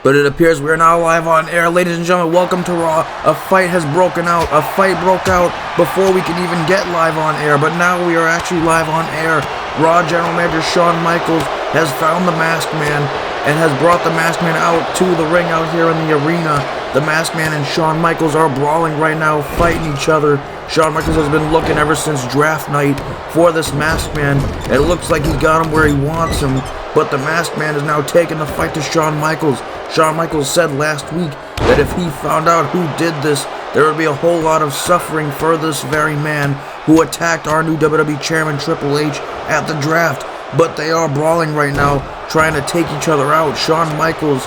But it appears we are now live on air. Ladies and gentlemen, welcome to Raw. A fight has broken out. A fight broke out before we could even get live on air. But now we are actually live on air. Raw General Manager Shawn Michaels has found the Masked Man and has brought the Masked Man out to the ring out here in the arena. The Masked Man and Shawn Michaels are brawling right now, fighting each other. Shawn Michaels has been looking ever since draft night for this Masked Man. It looks like he got him where he wants him. But the Masked Man is now taking the fight to Shawn Michaels. Shawn Michaels said last week that if he found out who did this, there would be a whole lot of suffering for this very man who attacked our new WWE Chairman Triple H at the draft. But they are brawling right now, trying to take each other out. Shawn Michaels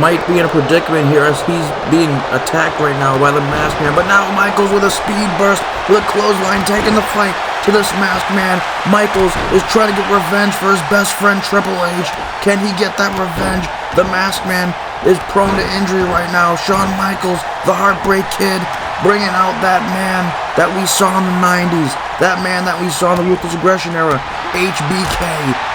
might be in a predicament here as he's being attacked right now by the Masked Man. But now Michaels with a speed burst, with a clothesline, taking the fight to this Masked Man. Michaels is trying to get revenge for his best friend Triple H. Can he get that revenge? The Masked Man is prone to injury right now. Shawn Michaels, the Heartbreak Kid, bringing out that man that we saw in the 90s. That man that we saw in the Ruthless Aggression era. HBK,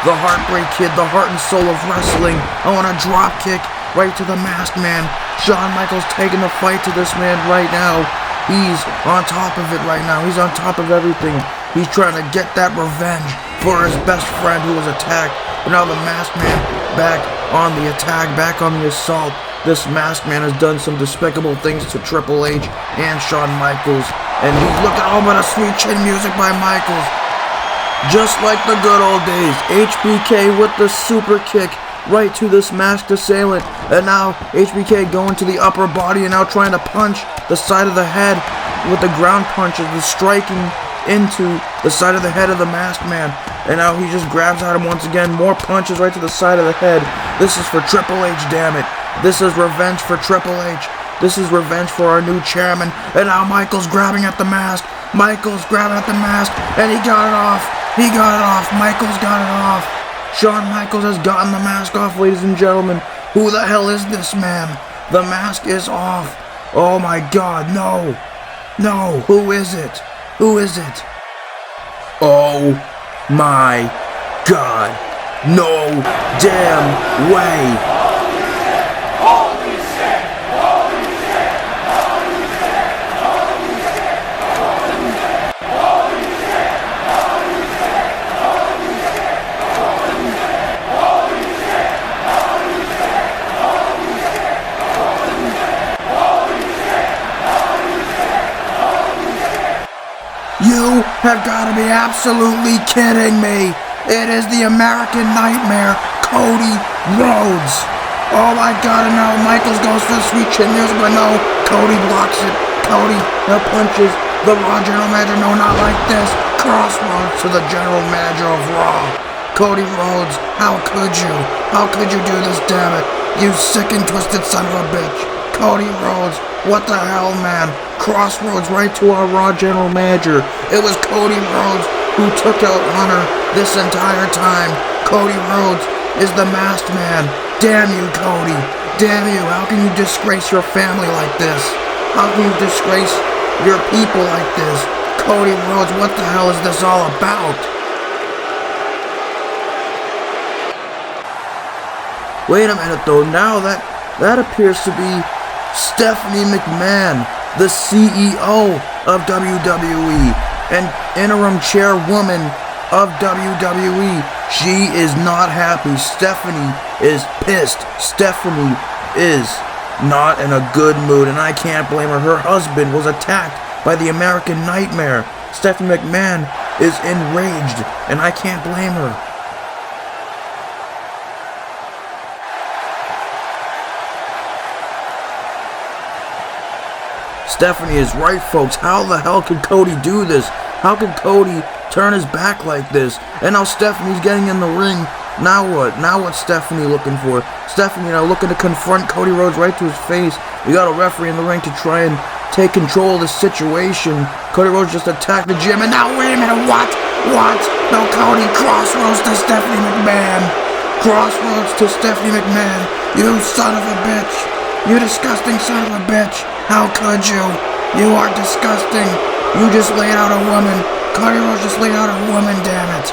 the Heartbreak Kid, the heart and soul of wrestling. On a drop kick right to the Masked Man. Shawn Michaels taking the fight to this man right now. He's on top of it right now. He's on top of everything. He's trying to get that revenge for his best friend who was attacked. But now the Masked Man back on the attack, back on the assault. This Masked Man has done some despicable things to Triple H and Shawn Michaels. And he's looking all but a sweet chin music by Michaels. Just like the good old days. HBK with the super kick right to this masked assailant. And now HBK going to the upper body and now trying to punch the side of the head with the ground punches, the striking into the side of the head of the Masked Man. And now he just grabs at him once again. More punches right to the side of the head. This is for Triple H, damn it. This is revenge for Triple H. This is revenge for our new chairman. And now Michaels grabbing at the mask. Michaels grabbing at the mask. And he got it off. He got it off. Michaels got it off. Shawn Michaels has gotten the mask off, ladies and gentlemen. Who the hell is this man? The mask is off. Oh my God, no. No, who is it? Who is it? Oh my God. No damn way. You have got to be absolutely kidding me. It is the American Nightmare, Cody Rhodes. Oh my God, and now Michaels goes for the sweet chin music, but no, Cody blocks it. Cody now punches the Raw General Manager. No, not like this. Crossroads to the General Manager of Raw. Cody Rhodes, how could you? How could you do this, damn it? You sick and twisted son of a bitch. Cody Rhodes, what the hell, man? Crossroads right to our Raw General Manager. It was Cody Rhodes who took out Hunter this entire time. Cody Rhodes is the Masked Man. Damn you, Cody. Damn you. How can you disgrace your family like this? How can you disgrace your people like this? Cody Rhodes, what the hell is this all about? Wait a minute though, now that appears to be Stephanie McMahon, the CEO of WWE and interim chairwoman of WWE. She is not happy. Stephanie is pissed. Stephanie is not in a good mood, and I can't blame her. Her husband was attacked by the American Nightmare. Stephanie McMahon is enraged, and I can't blame her. Stephanie is right, folks. How the hell could Cody do this? How could Cody turn his back like this? And now Stephanie's getting in the ring. Now what? Now what's Stephanie looking for? Stephanie now looking to confront Cody Rhodes right to his face. We got a referee in the ring to try and take control of the situation. Cody Rhodes just attacked the gym, and now wait a minute, what? What? No, Cody, Crossroads to Stephanie McMahon. Crossroads to Stephanie McMahon. You son of a bitch. You disgusting son of a bitch. How could you? You are disgusting. You just laid out a woman. Cody Rhodes just laid out a woman, damn it.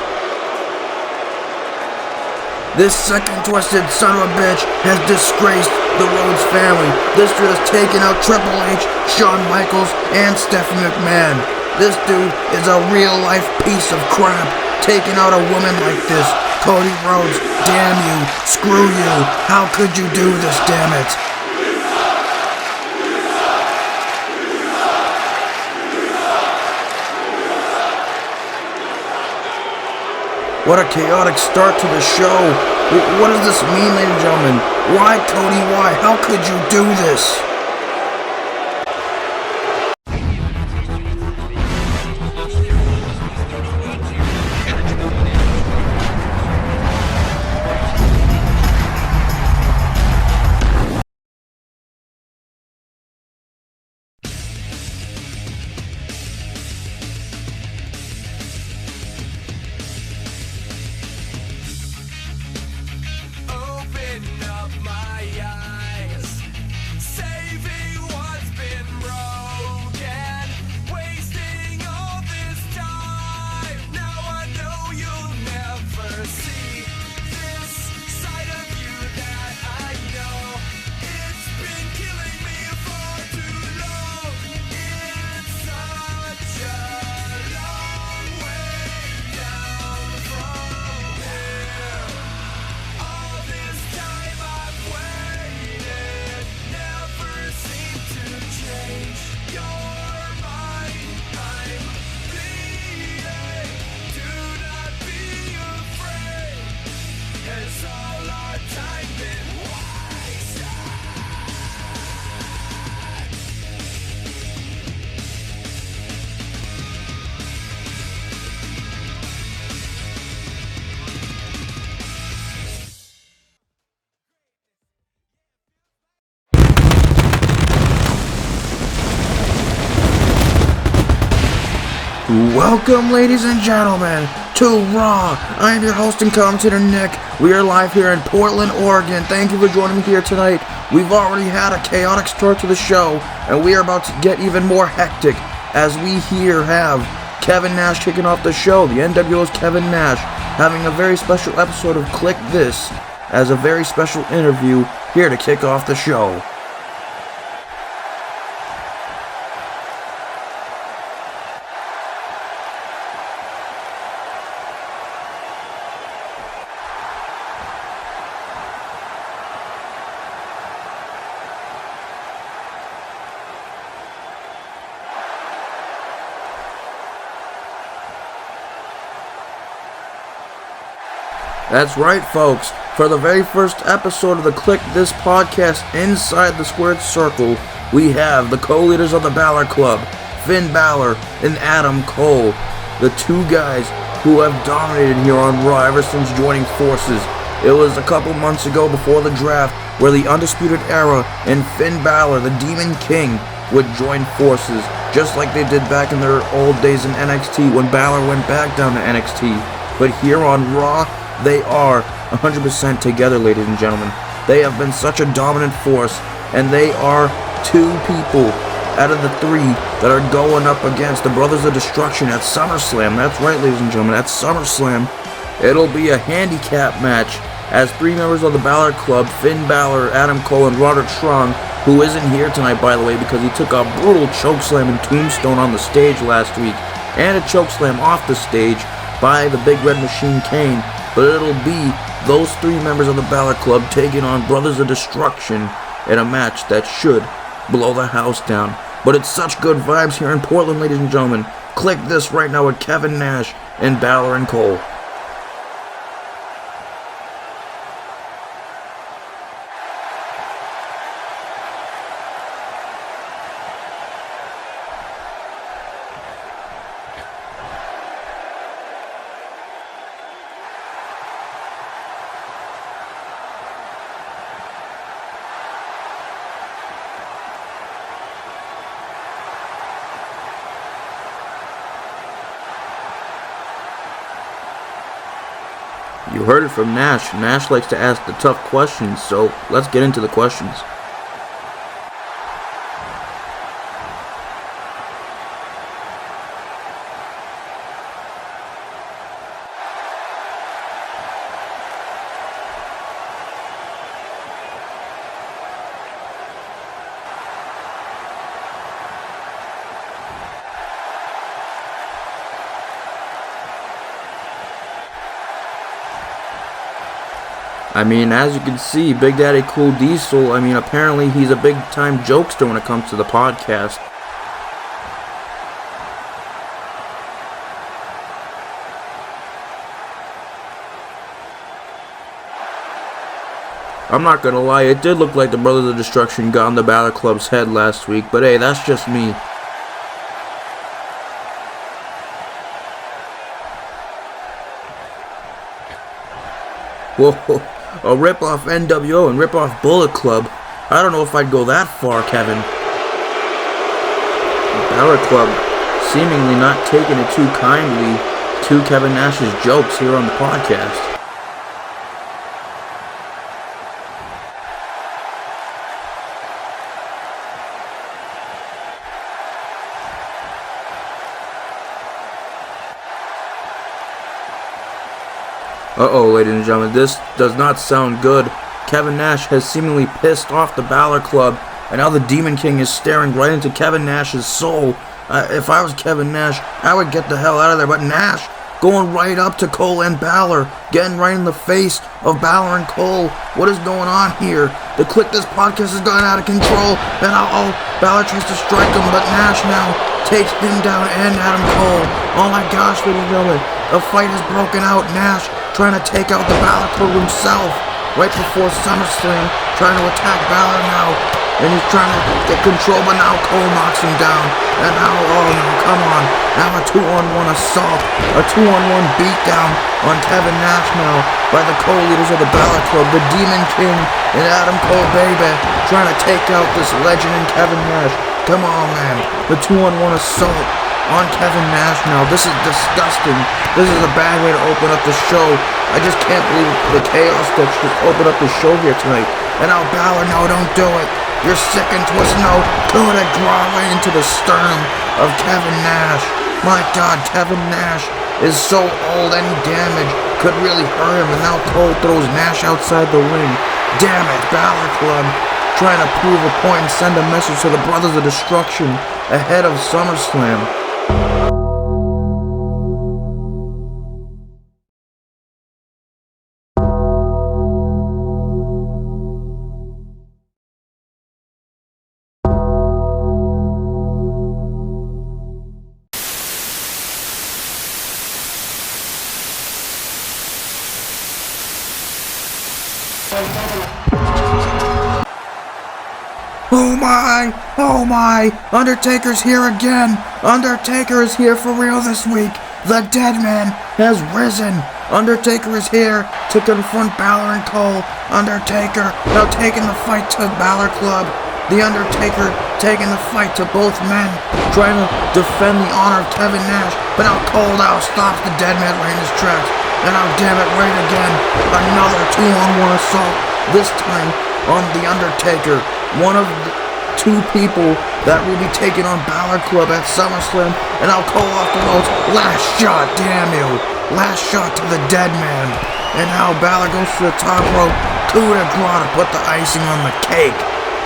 This second twisted son of a bitch has disgraced the Rhodes family. This dude has taken out Triple H, Shawn Michaels, and Stephanie McMahon. This dude is a real-life piece of crap, taking out a woman like this. Cody Rhodes, damn you, screw you, how could you do this, damn it? What a chaotic start to the show. What does this mean, ladies and gentlemen? Why, Cody, why? How could you do this? Welcome, ladies and gentlemen, to Raw. I am your host and commentator, Nick. We are live here in Portland, Oregon. Thank you for joining me here tonight. We've already had a chaotic start to the show, and we are about to get even more hectic as we here have Kevin Nash kicking off the show. The NWO's Kevin Nash having a very special episode of Kliq This as a very special interview here to kick off the show. That's right, folks. For the very first episode of the Kliq This podcast inside the squared circle, we have the co-leaders of the Balor Club, Finn Balor and Adam Cole, the two guys who have dominated here on Raw ever since joining forces. It was a couple months ago before the draft where the Undisputed Era and Finn Balor, the Demon King, would join forces, just like they did back in their old days in NXT when Balor went back down to NXT. But here on Raw, they are 100% together, ladies and gentlemen. They have been such a dominant force, and they are two people out of the three that are going up against the Brothers of Destruction at Summerslam. That's right, ladies and gentlemen, at Summerslam. It'll be a handicap match as three members of the Balor Club, Finn Balor, Adam Cole, and Roderick Strong, who isn't here tonight, by the way, because he took a brutal chokeslam and tombstone on the stage last week, and a chokeslam off the stage by the Big Red Machine Kane. But it'll be those three members of the Balor Club taking on Brothers of Destruction in a match that should blow the house down. But it's such good vibes here in Portland, ladies and gentlemen. Kliq This right now with Kevin Nash and Balor and Cole. You heard it from Nash. Nash likes to ask the tough questions, so let's get into the questions. I mean, as you can see, Big Daddy Cool Diesel, I mean, apparently he's a big-time jokester when it comes to the podcast. I'm not gonna lie, it did look like the Brothers of Destruction got on the Balor Club's head last week, but hey, that's just me. Whoa, a rip-off NWO and rip-off Bullet Club. I don't know if I'd go that far, Kevin. Balor Club seemingly not taking it too kindly to Kevin Nash's jokes here on the podcast. Uh-oh, ladies and gentlemen, this does not sound good. Kevin Nash has seemingly pissed off the Balor Club, and now the Demon King is staring right into Kevin Nash's soul. If I was Kevin Nash, I would get the hell out of there, but Nash going right up to Cole and Balor, getting right in the face of Balor and Cole. What is going on here? The Kliq This podcast has gone out of control, and Balor tries to strike him, but Nash now takes him down and Adam Cole. Oh my gosh, ladies and gentlemen, a fight has broken out. Nash trying to take out the Balor Club himself right before Summerslam, trying to attack Balor now, and he's trying to get control, but now Cole knocks him down, and now, oh no, come on, now a 2-on-1 assault, a 2-on-1 beatdown on Kevin Nash now by the co-leaders of the Balor Club, the Demon King and Adam Cole, baby, trying to take out this legend in Kevin Nash. Come on, man, the 2-on-1 assault on Kevin Nash now. This is disgusting. This is a bad way to open up the show. I just can't believe the Chaos Stitch just opened up the show here tonight. And now Balor, no, don't do it. You're sick and twisted. No, going to draw right into the sternum of Kevin Nash. My God, Kevin Nash is so old, any damage could really hurt him. And now Cole throws Nash outside the ring. Damn it, Balor Club trying to prove a point and send a message to the Brothers of Destruction ahead of SummerSlam. Oh my, Undertaker's here again. Undertaker is here for real this week. The dead man has risen. Undertaker is here to confront Balor and Cole. Undertaker now taking the fight to Balor Club. The Undertaker taking the fight to both men, trying to defend the honor of Kevin Nash. But now Cole now stops the dead man right in his tracks. And now, damn it, right again, another 2-on-1 assault. This time on the Undertaker, one of the two people that will be taking on Balor Club at SummerSlam, and I'll call off the ropes. Last shot, damn you. Last shot to the dead man. And now Balor goes to the top rope. Coup de grace to put the icing on the cake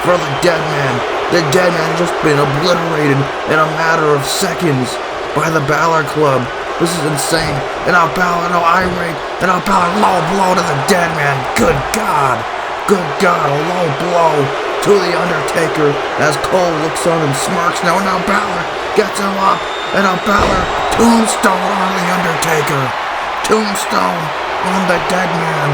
for the dead man. The dead man has just been obliterated in a matter of seconds by the Balor Club. This is insane. And now Balor, no irate. And now Balor, low blow to the dead man. Good God. Good God, a low blow to the Undertaker as Cole looks on and smirks. Now Balor gets him up, and now Balor tombstone on the Undertaker. Tombstone on the dead man.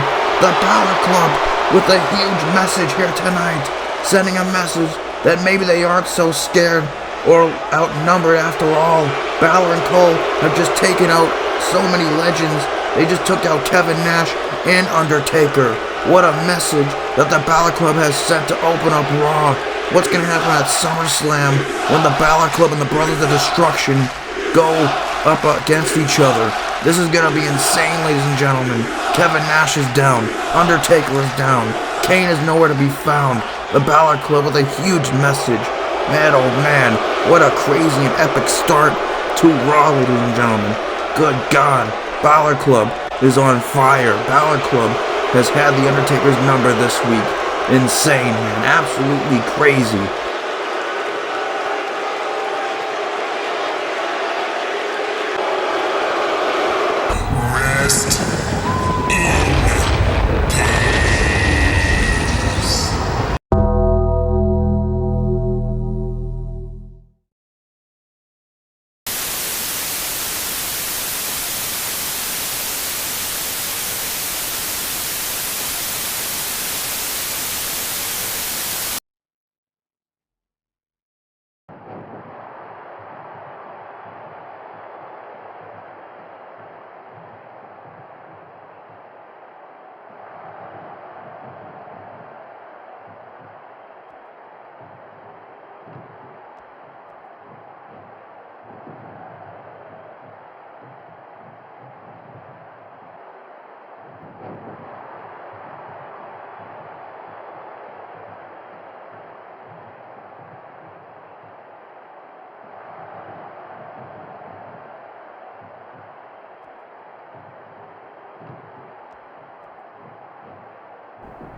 The Balor Club with a huge message here tonight, sending a message that maybe they aren't so scared or outnumbered after all. Balor and Cole have just taken out so many legends. They just took out Kevin Nash and Undertaker. What a message that the Balor Club has sent to open up Raw. What's going to happen at SummerSlam when the Balor Club and the Brothers of Destruction go up against each other? This is going to be insane, ladies and gentlemen. Kevin Nash is down. Undertaker is down. Kane is nowhere to be found. The Balor Club with a huge message. Man, oh man, what a crazy and epic start to Raw, ladies and gentlemen. Good God, Balor Club is on fire. Balor Club has had the Undertaker's number this week. Insane, man. Absolutely crazy. Rest in peace.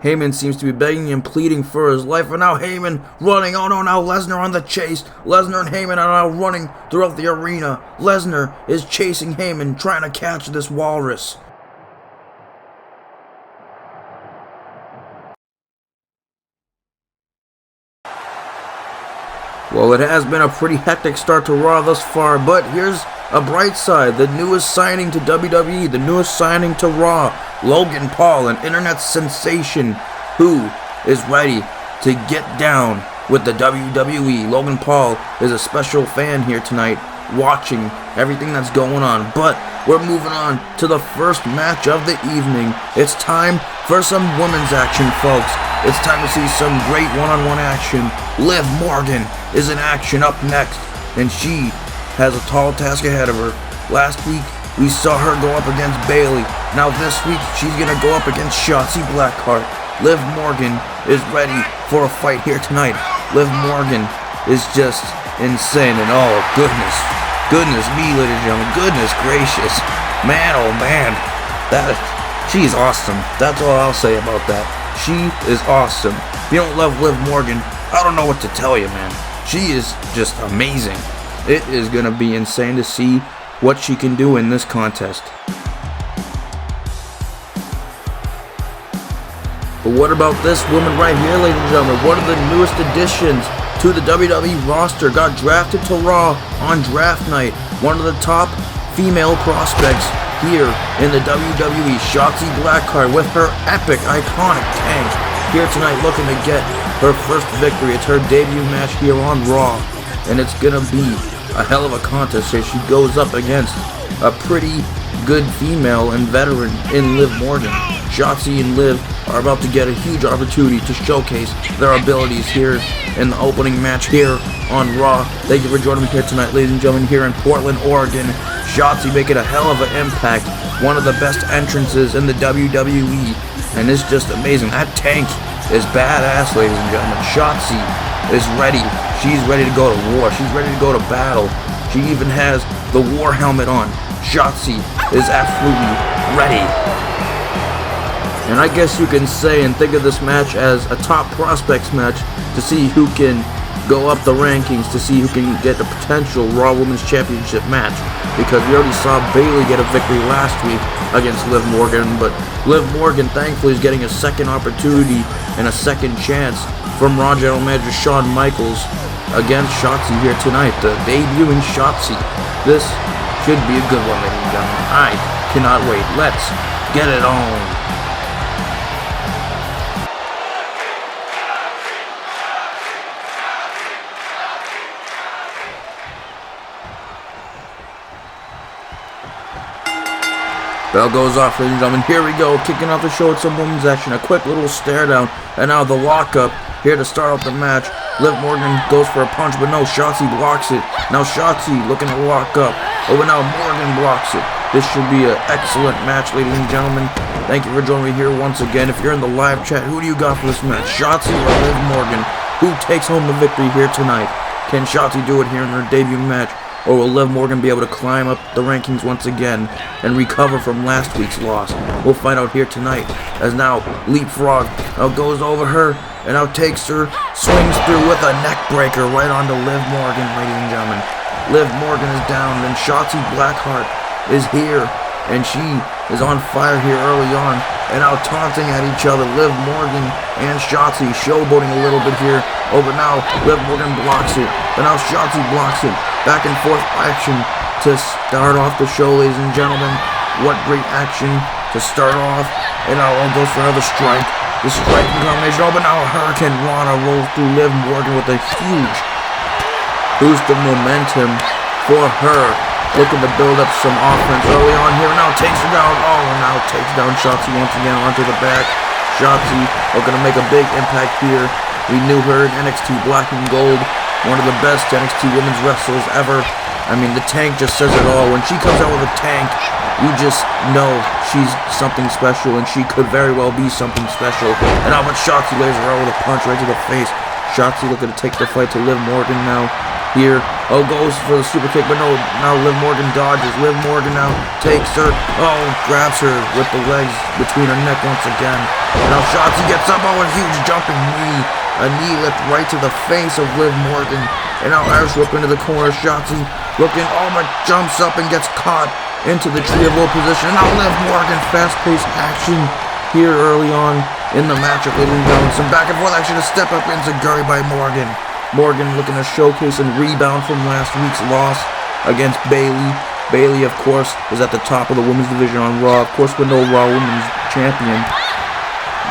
Heyman seems to be begging and pleading for his life, and now Heyman running. Oh no, now Lesnar on the chase. Lesnar and Heyman are now running throughout the arena. Lesnar is chasing Heyman, trying to catch this walrus. Well, it has been a pretty hectic start to Raw thus far, but here's a bright side. The newest signing to WWE, the newest signing to Raw, Logan Paul, an internet sensation who is ready to get down with the WWE. Logan Paul is a special fan here tonight, watching everything that's going on. But we're moving on to the first match of the evening. It's time for some women's action, folks. It's time to see some great one-on-one action. Liv Morgan is in action up next, and she has a tall task ahead of her. Last week, we saw her go up against Bayley. Now this week, she's going to go up against Shotzi Blackheart. Liv Morgan is ready for a fight here tonight. Liv Morgan is just insane, and oh, goodness me, ladies and gentlemen, goodness gracious. Man, oh man, she's awesome. That's all I'll say about that. She is awesome. If you don't love Liv Morgan, I don't know what to tell you, man. She is just amazing. It is going to be insane to see what she can do in this contest. But what about this woman right here, ladies and gentlemen? One of the newest additions to the WWE roster, got drafted to Raw on draft night. One of the top female prospects here in the WWE, Shotzi Blackheart, with her epic, iconic tank here tonight, looking to get her first victory. It's her debut match here on Raw, and it's gonna be a hell of a contest here. She goes up against a pretty good female and veteran in Liv Morgan. Shotzi and Liv are about to get a huge opportunity to showcase their abilities here in the opening match here on Raw. Thank you for joining me here tonight, ladies and gentlemen, here in Portland, Oregon. Shotzi making a hell of an impact. One of the best entrances in the WWE, and it's just amazing. That tank is badass, ladies and gentlemen. Shotzi is ready. She's ready to go to war. She's ready to go to battle. She even has the war helmet on. Shotzi is absolutely ready. And I guess you can say and think of this match as a top prospects match to see who can go up the rankings, to see who can get the potential Raw Women's Championship match. Because we already saw Bayley get a victory last week against Liv Morgan, but Liv Morgan thankfully is getting a second opportunity and a second chance from Raw General Manager Shawn Michaels against Shotzi here tonight, the debuting Shotzi. This should be a good one, ladies and gentlemen. I cannot wait. Let's get it on. Bell goes off, ladies and gentlemen. Here we go, kicking off the show with some women's action. A quick little stare down, and now the lockup here to start off the match. Liv Morgan goes for a punch, but no, Shotzi blocks it. Now Shotzi looking to lock up. Oh, but now Morgan blocks it. This should be an excellent match, ladies and gentlemen. Thank you for joining me here once again. If you're in the live chat, who do you got for this match? Shotzi or Liv Morgan? Who takes home the victory here tonight? Can Shotzi do it here in her debut match? Or will Liv Morgan be able to climb up the rankings once again and recover from last week's loss? We'll find out here tonight, as now Leapfrog now goes over her and now takes her, swings through with a neck breaker right onto Liv Morgan, ladies and gentlemen. Liv Morgan is down, and Shotzi Blackheart is here, and she is on fire here early on, and now taunting at each other. Liv Morgan and Shotzi showboating a little bit here. Oh, but now Liv Morgan blocks it, but now Shotzi blocks it. Back and forth action to start off the show, ladies and gentlemen. What great action to start off. And now goes for another strike. The striking combination. Oh, but now Hurricane Rana rolls through Liv Morgan with a huge boost of momentum for her. Looking to build up some offense early on here. Now takes her down. Oh, now takes down Shotzi once again onto the back. Shotzi looking to make a big impact here. We knew her in NXT Black and Gold. One of the best NXT women's wrestlers ever. I mean, the tank just says it all. When she comes out with a tank, you just know she's something special, and she could very well be something special. And now when Shotzi lays her out with a punch right to the face. Shotzi looking to take the fight to Liv Morgan now. here. Oh, goes for the super kick, but no, now Liv Morgan dodges. Liv Morgan now takes her. Oh, grabs her with the legs between her neck once again. Now Shotzi gets up. Oh, a huge jumping knee. A knee lift right to the face of Liv Morgan. And now Irish whip into the corner. Shotzi looking, oh, but jumps up and gets caught into the tree of woe position. And now Liv Morgan, fast-paced action here early on in the matchup. Ladies and gentlemen, some back and forth action, a step up into Gurry by Morgan. Morgan looking to showcase and rebound from last week's loss against Bayley. Bayley, of course, is at the top of the women's division on Raw. Of course, with no Raw Women's Champion.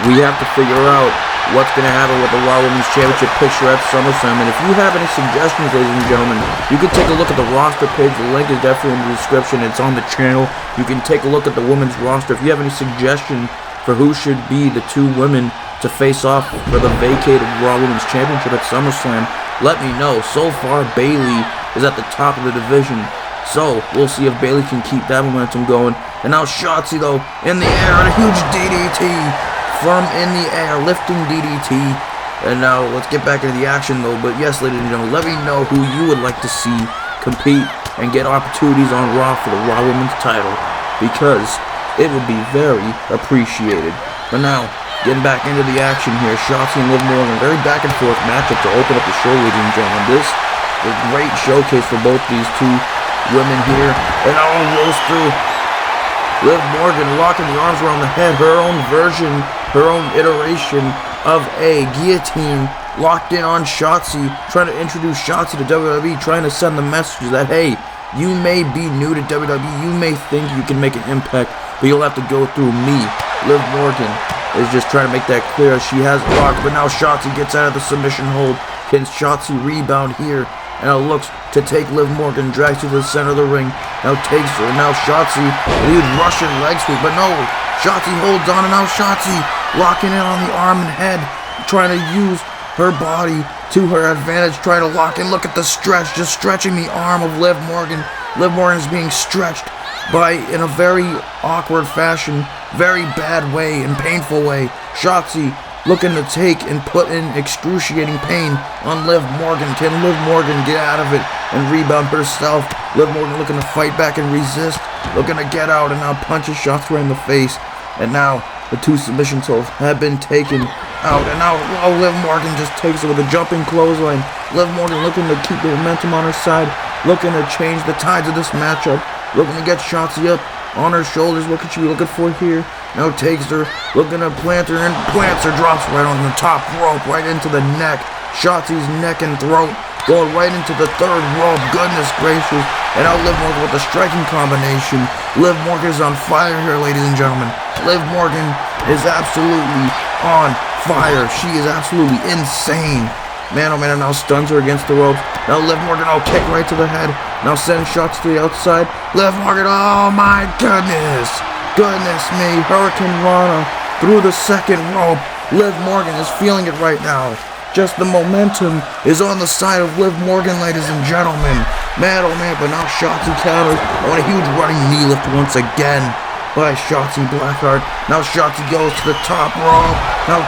We have to figure out what's going to happen with the Raw Women's Championship picture at Summerslam. And if you have any suggestions, ladies and gentlemen, you can take a look at the roster page. The link is definitely in the description. It's on the channel. You can take a look at the women's roster. If you have any suggestions for who should be the two women to face off for the vacated Raw Women's Championship at SummerSlam, let me know. So far, Bayley is at the top of the division, so we'll see if Bayley can keep that momentum going. And now Shotzi, though, in the air, and a huge DDT from in the air, lifting DDT. And now let's get back into the action, though. But yes, ladies and gentlemen, let me know who you would like to see compete and get opportunities on Raw for the Raw Women's title, because it would be very appreciated. But now, getting back into the action here, Shotzi and Liv Morgan, very back and forth matchup to open up the show, ladies and gentlemen. This is a great showcase for both these two women here. And now rolls through. Liv Morgan locking the arms around the head, her own version, her own iteration of a guillotine locked in on Shotzi, trying to introduce Shotzi to WWE, trying to send the message that, hey, you may be new to WWE, you may think you can make an impact, but you'll have to go through me. Liv Morgan is just trying to make that clear. She has it locked, but now Shotzi gets out of the submission hold. Can Shotzi rebound here? And now looks to take Liv Morgan, drags her to the center of the ring. Now takes her, and now Shotzi, a huge Russian leg sweep, but no, Shotzi holds on, and now Shotzi locking in on the arm and head, trying to use her body to her advantage, trying to lock in. Look at the stretch, just stretching the arm of Liv Morgan. Liv Morgan is being stretched in a very awkward fashion, very bad way and painful way. Shotzi looking to take and put in excruciating pain on Liv Morgan. Can Liv Morgan get out of it and rebound herself? Liv Morgan looking to fight back and resist, looking to get out, and now punches Shotzi right in the face. And now the two submission holds have been taken out, and now Liv Morgan just takes it with a jumping clothesline. Liv Morgan looking to keep the momentum on her side, looking to change the tides of this matchup, looking to get Shotzi up on her shoulders. What could she be looking for here? Now takes her, looking to plant her, and plants her, drops right on the top rope, right into the neck. Shotzi's neck and throat, going right into the third rope. Goodness gracious. And now Liv Morgan with a striking combination. Liv Morgan is on fire here, ladies and gentlemen. Liv Morgan is absolutely on fire. She is absolutely insane. Man, oh man, and now stuns her against the ropes. Now Liv Morgan, oh, kick right to the head. Now sends shots to the outside. Liv Morgan, oh my goodness. Goodness me, Hurricane Rana through the second rope. Liv Morgan is feeling it right now. Just the momentum is on the side of Liv Morgan, ladies and gentlemen. Man, oh man, but now Shotzi counters on a huge running knee lift once again by Shotzi Blackheart. Now Shotzi goes to the top rope. Now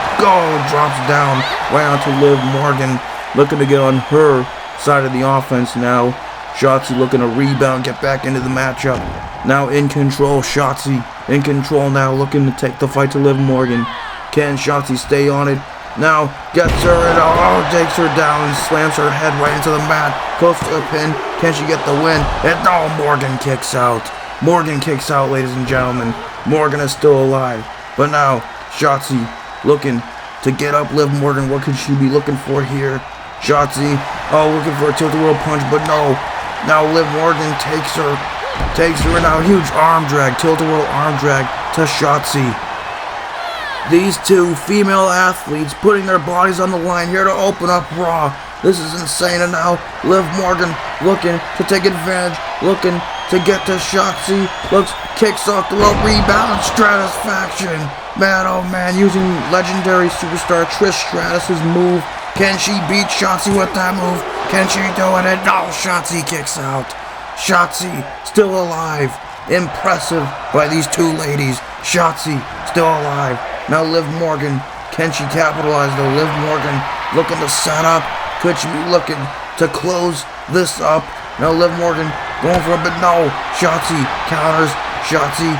drops down right onto Liv Morgan, looking to get on her side of the offense now. Shotzi looking to rebound, get back into the matchup. Now in control, Shotzi in control now, looking to take the fight to Liv Morgan. Can Shotzi stay on it? Now gets her and takes her down and slams her head right into the mat. Close to the pin. Can she get the win? And Morgan kicks out. Morgan kicks out, ladies and gentlemen. Morgan is still alive. But now Shotzi looking to get up Liv Morgan. What could she be looking for here? Shotzi, looking for a tilt-a-whirl punch, but no. Now Liv Morgan takes her, and now huge arm drag, tilt-a-whirl arm drag to Shotzi. These two female athletes putting their bodies on the line here to open up Raw. This is insane, and now Liv Morgan looking to take advantage, looking to get to Shotzi. Kicks off the rope, rebound, Stratusfaction. Man, oh man, using legendary superstar Trish Stratus's move. Can she beat Shotzi with that move? Can she do it? And no, Shotzi kicks out. Shotzi still alive. Impressive by these two ladies. Shotzi still alive. Now Liv Morgan, can she capitalize though? Liv Morgan looking to set up. Could she be looking to close this up. Now Liv Morgan going for a bit. No, Shotzi counters. Shotzi.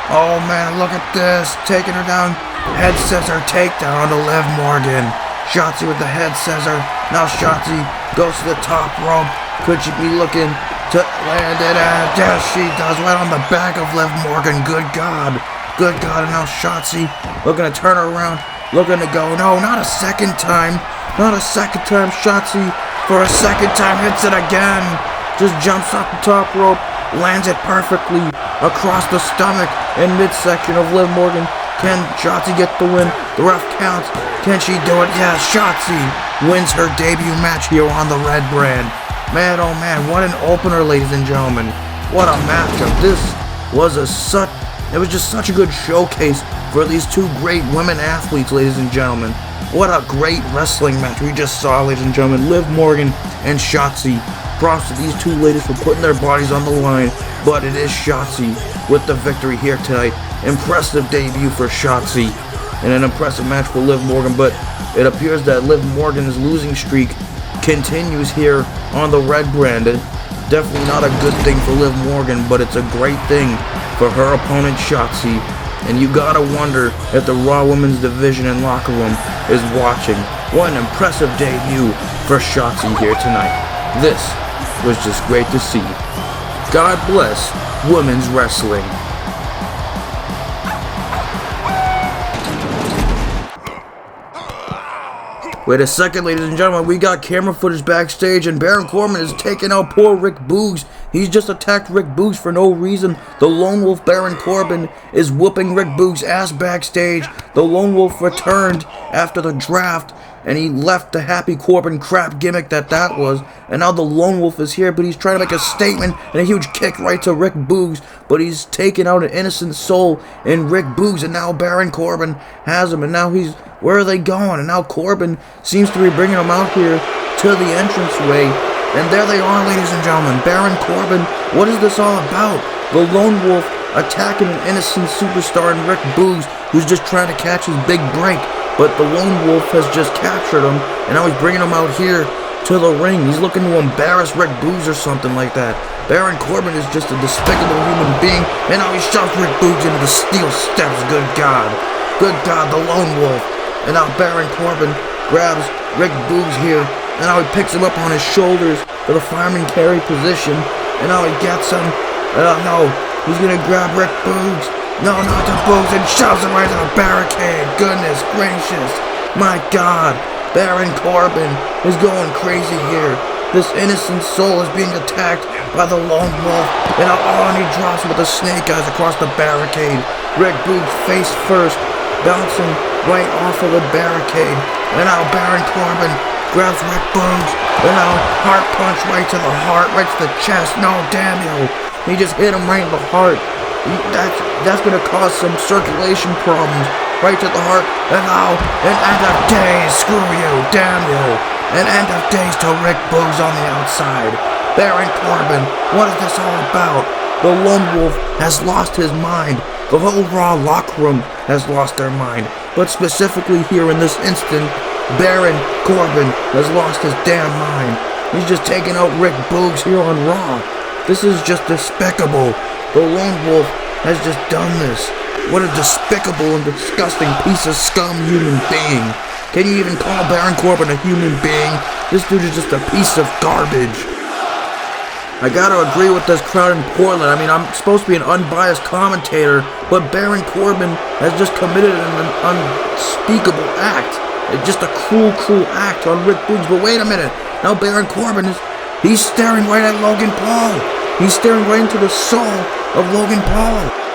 Oh man, look at this. Taking her down. Head scissor takedown to Liv Morgan. Shotzi with the head scissor. Now Shotzi goes to the top rope. Could she be looking to land it? And yes, she does. Right on the back of Liv Morgan. Good God. Good God. And now Shotzi looking to turn her around. Looking to go. No, not a second time. Not a second time. Shotzi for a second time hits it again. Just jumps off the top rope. Lands it perfectly across the stomach and midsection of Liv Morgan. Can Shotzi get the win? The ref counts. Can she do it? Yeah, Shotzi wins her debut match here on the Red brand. Man, oh man, what an opener, ladies and gentlemen. What a matchup. This was it was just such a good showcase for these two great women athletes, ladies and gentlemen. What a great wrestling match we just saw, ladies and gentlemen. Liv Morgan and Shotzi. Props to these two ladies for putting their bodies on the line, but it is Shotzi with the victory here tonight. Impressive debut for Shotzi and an impressive match for Liv Morgan, but it appears that Liv Morgan's losing streak continues here on the Red brand. Definitely not a good thing for Liv Morgan, but it's a great thing for her opponent Shotzi. And you gotta wonder if the Raw Women's Division and locker room is watching. What an impressive debut for Shotzi here tonight. This was just great to see. God bless women's wrestling. Wait a second, ladies and gentlemen, we got camera footage backstage and Baron Corbin is taking out poor Rick Boogs. He's just attacked Rick Boogs for no reason. The Lone Wolf Baron Corbin is whooping Rick Boogs' ass backstage. The Lone Wolf returned after the draft and he left the Happy Corbin crap gimmick that was. And now the Lone Wolf is here, but he's trying to make a statement and a huge kick right to Rick Boogs. But he's taken out an innocent soul in Rick Boogs, and now Baron Corbin has him. And now where are they going? And now Corbin seems to be bringing him out here to the entranceway. And there they are, ladies and gentlemen. Baron Corbin, what is this all about? The Lone Wolf attacking an innocent superstar in Rick Boogs, who's just trying to catch his big break. But the Lone Wolf has just captured him, and now he's bringing him out here to the ring. He's looking to embarrass Rick Boogs or something like that. Baron Corbin is just a despicable human being, and now he shoves Rick Boogs into the steel steps. Good God. Good God, the Lone Wolf. And now Baron Corbin grabs Rick Boogs here, and now he picks him up on his shoulders for the fireman carry position, and now he gets him. No, he's gonna grab Rick Boogs. No, not the Boogs, and shoves him right to the barricade. Goodness gracious. My God. Baron Corbin is going crazy here. This innocent soul is being attacked by the Lone Wolf. And he drops with the snake eyes across the barricade. Rick Boogs face first, bouncing right off of the barricade. And now Baron Corbin grabs Rick Boogs. And now heart punch right to the heart, right to the chest. No, damn you. He just hit him right in the heart. That's gonna cause some circulation problems right to the heart. And now an end of days. Screw you, damn you. An end of days to Rick Boogs on the outside. Baron Corbin, what is this all about? The Lone Wolf has lost his mind. The whole Raw locker room has lost their mind. But specifically here in this instant, Baron Corbin has lost his damn mind. He's just taking out Rick Boogs here on Raw. This is just despicable. The Lone Wolf has just done this. What a despicable and disgusting piece of scum human being. Can you even call Baron Corbin a human being? This dude is just a piece of garbage. I gotta agree with this crowd in Portland. I mean, I'm supposed to be an unbiased commentator, but Baron Corbin has just committed an unspeakable act. It's just a cruel act on Rick Boogs. But wait a minute. Now Baron Corbin he's staring right at Logan Paul. He's staring right into the soul of Logan Paul.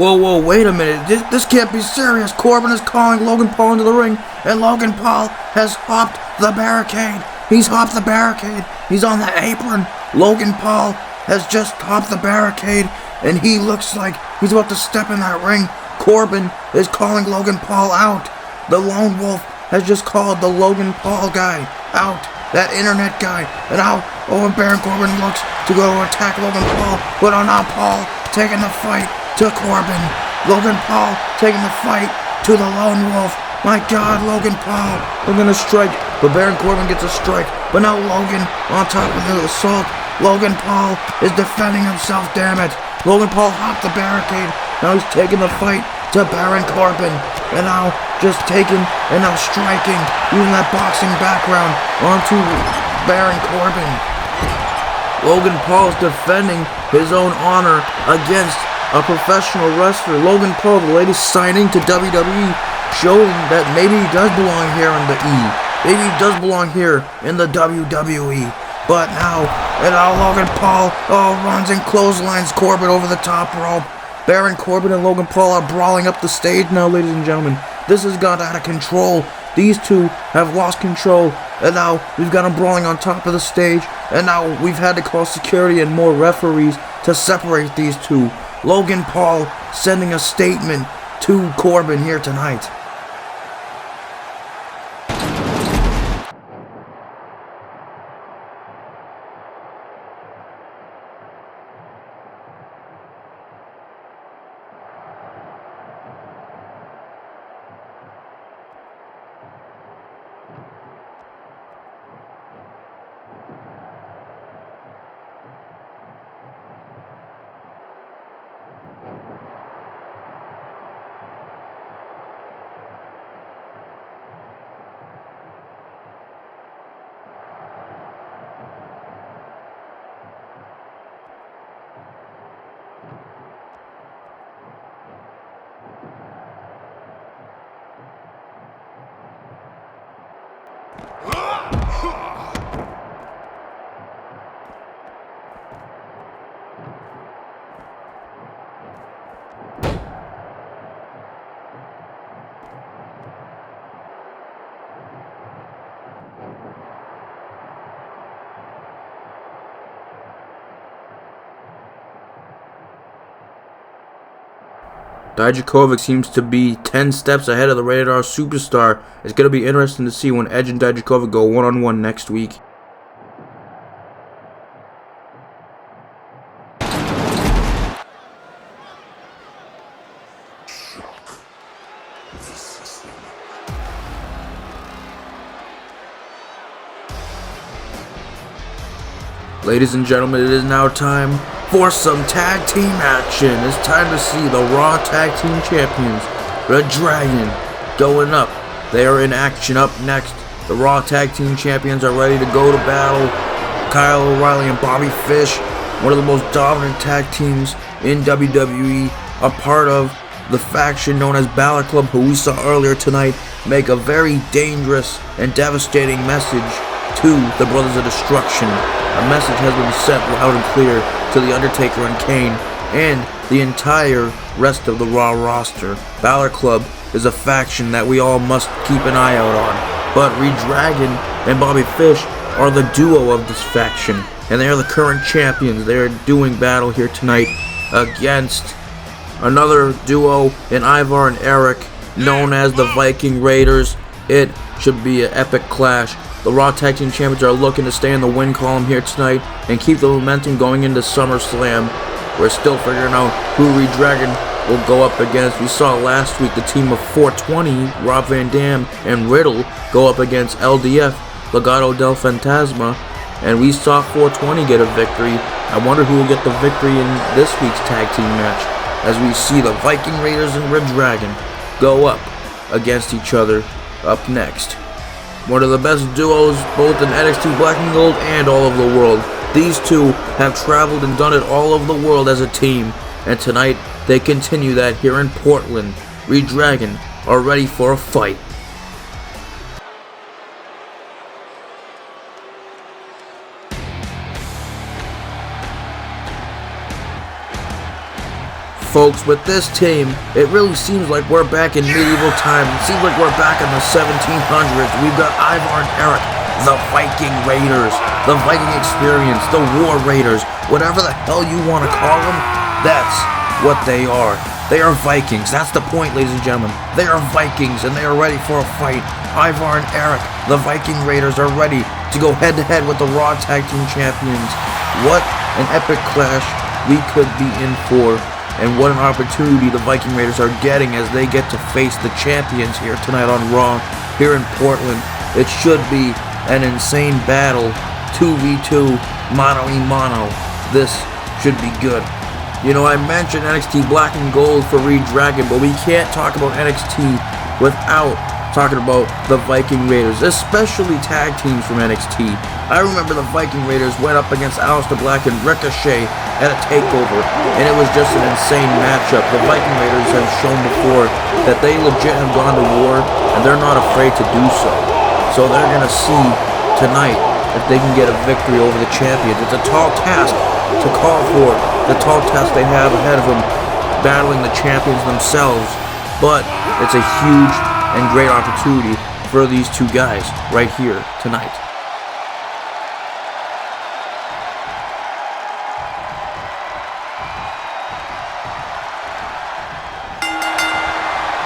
Whoa, wait a minute. This can't be serious. Corbin is calling Logan Paul into the ring, and Logan Paul has hopped the barricade. He's hopped the barricade. He's on the apron. Logan Paul has just hopped the barricade, and he looks like he's about to step in that ring. Corbin is calling Logan Paul out. The Lone Wolf has just called the Logan Paul guy out. That internet guy. And now, Baron Corbin looks to go attack Logan Paul, but now Paul taking the fight to Corbin. Logan Paul taking the fight to the Lone Wolf. My God, Logan Paul. They're gonna strike, but Baron Corbin gets a strike. But now Logan on top of the assault. Logan Paul is defending himself, damn it. Logan Paul hopped the barricade. Now he's taking the fight to Baron Corbin. And now just taking and now striking, using that boxing background onto Baron Corbin. Logan Paul is defending his own honor against a professional wrestler. Logan Paul, the latest signing to WWE, showing that maybe he does belong here in the E. Maybe he does belong here in the WWE. But now, Logan Paul runs and clotheslines Corbin over the top rope. Baron Corbin and Logan Paul are brawling up the stage now, ladies and gentlemen. This has got out of control. These two have lost control. And now we've got them brawling on top of the stage. And now we've had to call security and more referees to separate these two. Logan Paul sending a statement to Corbin here tonight. Dijakovic seems to be 10 steps ahead of the Rated R Superstar. It's going to be interesting to see when Edge and Dijakovic go one-on-one next week. Ladies and gentlemen, it is now time for some tag team action. It's time to see the Raw Tag Team Champions, ReDragon, going up. They are in action up next. The Raw Tag Team Champions are ready to go to battle. Kyle O'Reilly and Bobby Fish, one of the most dominant tag teams in WWE, a part of the faction known as Balor Club, who we saw earlier tonight, make a very dangerous and devastating message to the Brothers of Destruction. A message has been sent loud and clear to The Undertaker and Kane and the entire rest of the Raw roster. Balor Club is a faction that we all must keep an eye out on. But ReDragon and Bobby Fish are the duo of this faction, and they are the current champions. They are doing battle here tonight against another duo in Ivar and Eric, known as the Viking Raiders. It should be an epic clash. The Raw Tag Team Champions are looking to stay in the win column here tonight and keep the momentum going into Summerslam. We're still figuring out who ReDragon will go up against. We saw last week the team of 420, Rob Van Dam and Riddle, go up against LDF, Legado del Fantasma, and we saw 420 get a victory. I wonder who will get the victory in this week's tag team match, as we see the Viking Raiders and ReDragon go up against each other up next. One of the best duos both in NXT Black and Gold and all over the world. These two have traveled and done it all over the world as a team, and tonight they continue that here in Portland. ReDragon are ready for a fight. folks, with this team, it really seems like we're back in medieval times. It seems like we're back in the 1700s. We've got Ivar and Eric, the Viking Raiders, the Viking Experience, the War Raiders, whatever the hell you want to call them, that's what they are. They are Vikings. That's the point, ladies and gentlemen. They are Vikings, and they are ready for a fight. Ivar and Eric, the Viking Raiders, are ready to go head-to-head with the Raw Tag Team Champions. What an epic clash we could be in for. And what an opportunity the Viking Raiders are getting as they get to face the champions here tonight on Raw, here in Portland. It should be an insane battle, 2v2, mano-a-mano. This should be good. You know, I mentioned NXT Black and Gold for ReDragon, but we can't talk about NXT without talking about the Viking Raiders, especially tag teams from NXT. I remember the Viking Raiders went up against Aleister Black and Ricochet at a takeover, and it was just an insane matchup. The Viking Raiders have shown before that they legit have gone to war, and they're not afraid to do so. So they're going to see tonight if they can get a victory over the champions. It's a tall task to call for, the tall task they have ahead of them, battling the champions themselves, but it's a huge and great opportunity for these two guys right here tonight.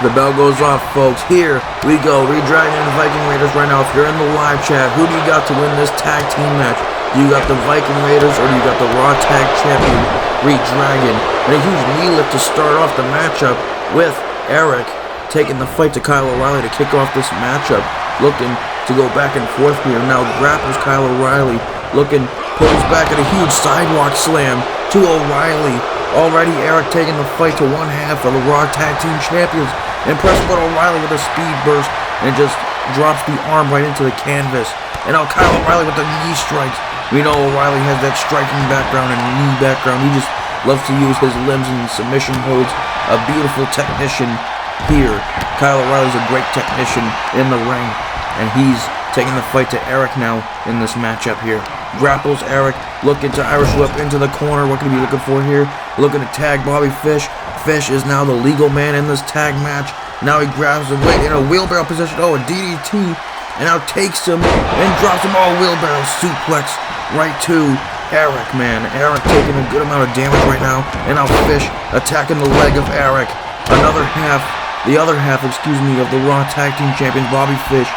The bell goes off, folks. Here we go. ReDragon and Viking Raiders right now. If you're in the live chat, who do you got to win this tag team match? Do you got the Viking Raiders or do you got the Raw Tag Champion ReDragon? And a huge knee lift to start off the matchup with Eric taking the fight to Kyle O'Reilly to kick off this matchup. Looking to go back and forth here. Now grapples Kyle O'Reilly. Looking, pulls back at a huge sidewalk slam to O'Reilly. Already Eric taking the fight to one half of the Raw Tag Team Champions. Impressive with O'Reilly with a speed burst and just drops the arm right into the canvas. And now Kyle O'Reilly with the knee strikes. We know O'Reilly has that striking background and knee background. He just loves to use his limbs in submission holds. A beautiful technician here. Kyle O'Reilly's a great technician in the ring, and he's taking the fight to Eric now in this matchup here. Grapples Eric, looking to Irish whip into the corner. What can he be looking for here? Looking to tag Bobby Fish. Fish is now the legal man in this tag match. Now he grabs him in a wheelbarrow position. Oh, a DDT, and now takes him and drops him. Oh, wheelbarrow suplex right to Eric, man. Eric taking a good amount of damage right now, and now Fish attacking the leg of Eric. The other half, of the Raw Tag Team Champions, Bobby Fish,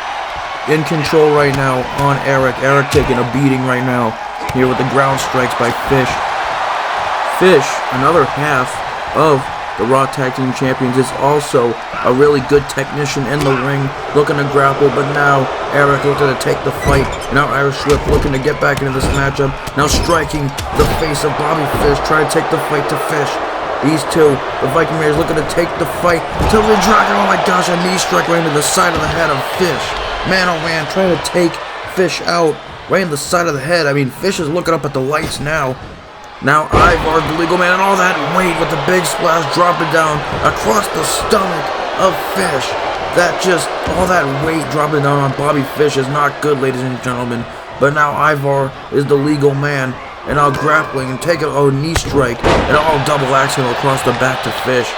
in control right now on Eric. Eric taking a beating right now here with the ground strikes by Fish. Fish, another half of the Raw Tag Team Champions, is also a really good technician in the ring, looking to grapple, but now Eric looking to take the fight. Now Irish Whip looking to get back into this matchup. Now striking the face of Bobby Fish, trying to take the fight to Fish. These two, the Viking Raiders, looking to take the fight to ReDragon. Oh my gosh, a knee strike right into the side of the head of Fish. Man, oh man, trying to take Fish out right in the side of the head. I mean, Fish is looking up at the lights now. Now Ivar, the legal man, and all that weight with the big splash dropping down across the stomach of Fish. All that weight dropping down on Bobby Fish is not good, ladies and gentlemen. But now Ivar is the legal man, and now grappling and taking a knee strike, and all double action across the back to Fish.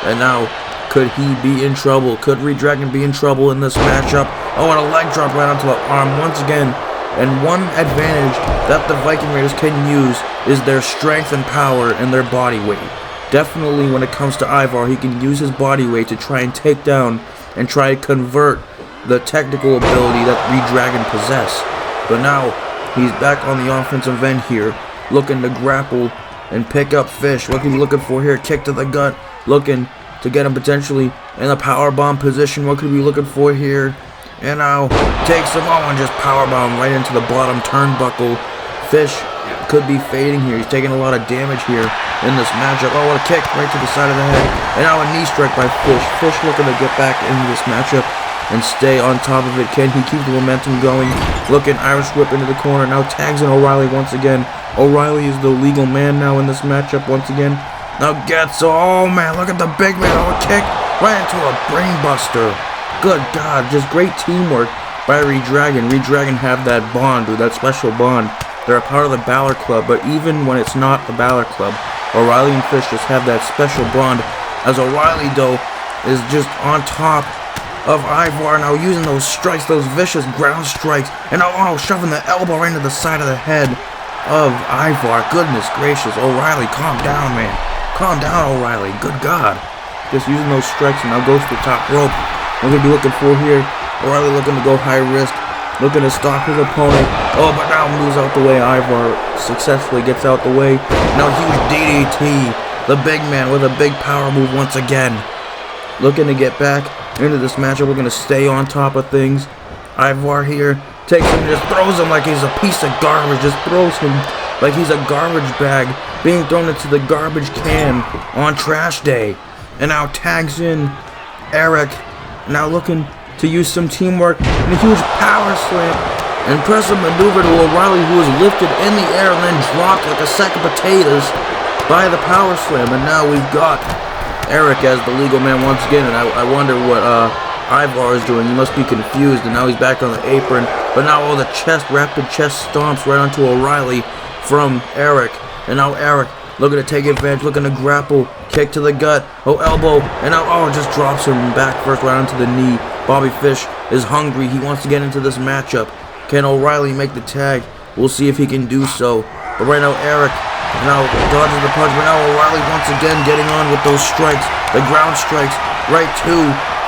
And now, could he be in trouble? Could ReDragon be in trouble in this matchup? Oh, and a leg drop right onto the arm once again. And one advantage that the Viking Raiders can use is their strength and power and their body weight. Definitely when it comes to Ivar, he can use his body weight to try and take down and try to convert the technical ability that ReDragon possess. But now, he's back on the offensive end here, looking to grapple and pick up Fish. What are you looking for here? Kick to the gut, looking to get him potentially in a powerbomb position. What could we be looking for here? And now takes him on and just powerbomb right into the bottom turnbuckle. Fish could be fading here. He's taking a lot of damage here in this matchup. Oh, what a kick right to the side of the head. And now a knee strike by Fish. Fish looking to get back into this matchup and stay on top of it. Can he keep the momentum going? Looking, Irish whip into the corner. Now tags in O'Reilly once again. O'Reilly is the legal man now in this matchup once again. Now gets, oh man, look at the big man. Oh, a kick right into a brain buster. Good God, just great teamwork by ReDragon. ReDragon have that bond, that special bond. They're a part of the Balor Club, but even when it's not the Balor Club, O'Reilly and Fish just have that special bond, as O'Reilly, though, is just on top of Ivar now, using those strikes, those vicious ground strikes, and now shoving the elbow right into the side of the head of Ivar. Goodness gracious, O'Reilly, calm down, man. Calm down, O'Reilly. Good God. Just using those strikes, and now goes to the top rope. We're going to be looking for here. O'Reilly looking to go high risk, looking to stop his opponent. Oh, but now moves out the way. Ivar successfully gets out the way. Now huge DDT. The big man with a big power move once again. Looking to get back into this matchup. We're going to stay on top of things. Ivar here takes him and just throws him like he's a piece of garbage. Just throws him like he's a garbage bag being thrown into the garbage can on trash day. And now tags in Eric. Now looking to use some teamwork and a huge power slam. Impressive maneuver to O'Reilly, who was lifted in the air and then dropped like a sack of potatoes by the power slam. And now we've got Eric as the legal man once again, and I wonder what Ivar is doing. He must be confused, and now he's back on the apron. But now all the rapid chest stomps right onto O'Reilly from Eric. And now Eric looking to take advantage, looking to grapple, kick to the gut, elbow, and now just drops him back first right onto the knee. Bobby Fish is hungry. He wants to get into this matchup. Can O'Reilly make the tag? We'll see if he can do so. But right now Eric now dodges the punch, but now O'Reilly once again getting on with those strikes, the ground strikes, right to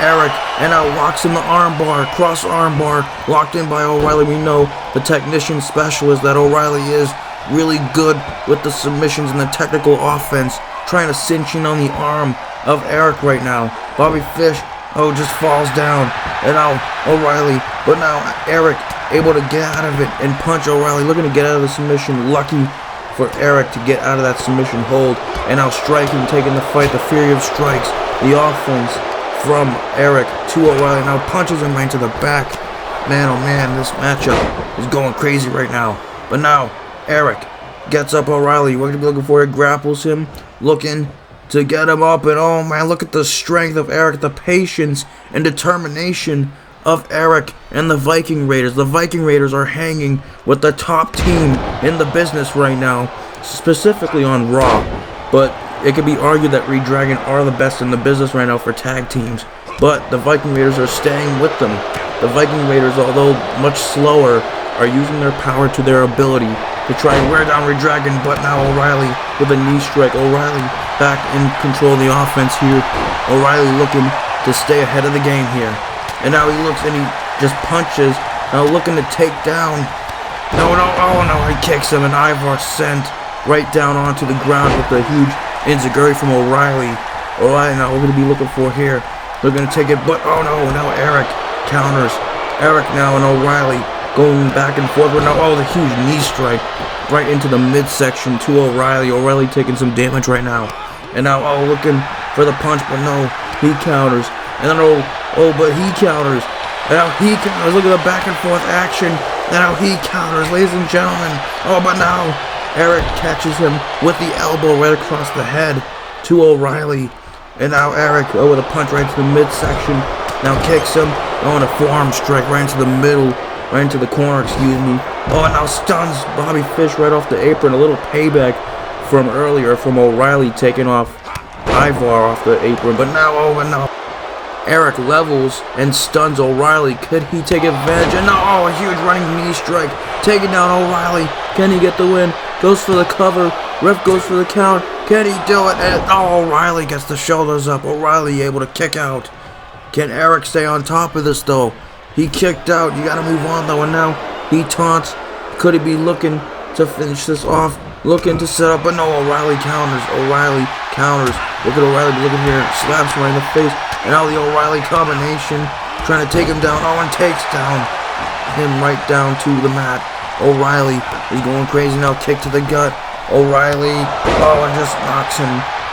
Eric, and now locks in the armbar, cross armbar, locked in by O'Reilly. We know the technician specialist that O'Reilly is really good with the submissions and the technical offense, trying to cinch in on the arm of Eric right now. Bobby Fish, just falls down, and now O'Reilly, but now Eric able to get out of it and punch O'Reilly, looking to get out of the submission. Lucky for Eric to get out of that submission hold, and now striking, taking the fight, the fury of strikes, the offense from Eric to O'Reilly, now punches him right to the back. Man, oh man, this matchup is going crazy right now. But now Eric gets up O'Reilly, we're going to be looking for it, grapples him, looking to get him up, and oh man, look at the strength of Eric, the patience and determination of Eric and the Viking Raiders. The Viking Raiders are hanging with the top team in the business right now, specifically on Raw, but it could be argued that ReDragon are the best in the business right now for tag teams, but the Viking Raiders are staying with them. The Viking Raiders, although much slower, are using their power to their ability to try and wear down ReDragon, but now O'Reilly with a knee strike. O'Reilly back in control of the offense here. O'Reilly looking to stay ahead of the game here. And now he looks and he just punches. Now looking to take down. No, he kicks him, and Ivar sent right down onto the ground with a huge enziguri from O'Reilly. O'Reilly now we're going to be looking for here. They're going to take it, but now Eric counters. Eric now and O'Reilly going back and forth. But now, the huge knee strike right into the midsection to O'Reilly. O'Reilly taking some damage right now. And now, looking for the punch, but no, he counters. And then, but he counters. And now he counters. Look at the back and forth action. And now he counters, ladies and gentlemen. But now Eric catches him with the elbow right across the head to O'Reilly. And now Eric, with a punch right to the midsection. Now kicks him. And a forearm strike right into the middle. Right into the corner, excuse me. And now stuns Bobby Fish right off the apron. A little payback from earlier from O'Reilly taking off Ivar off the apron. But now, Eric levels and stuns O'Reilly. Could he take advantage? And now, a huge running knee strike. Taking down O'Reilly. Can he get the win? Goes for the cover. Ref goes for the count. Can he do it? And O'Reilly gets the shoulders up. O'Reilly able to kick out. Can Eric stay on top of this, though? He kicked out. You gotta move on, though. And now he taunts. Could he be looking to finish this off? Looking to set up, but no, O'Reilly counters. O'Reilly counters. Look at O'Reilly looking here. Slaps him right in the face. And now the O'Reilly combination. Trying to take him down. And takes down him right down to the mat. O'Reilly is going crazy now. Kick to the gut. O'Reilly. And just knocks him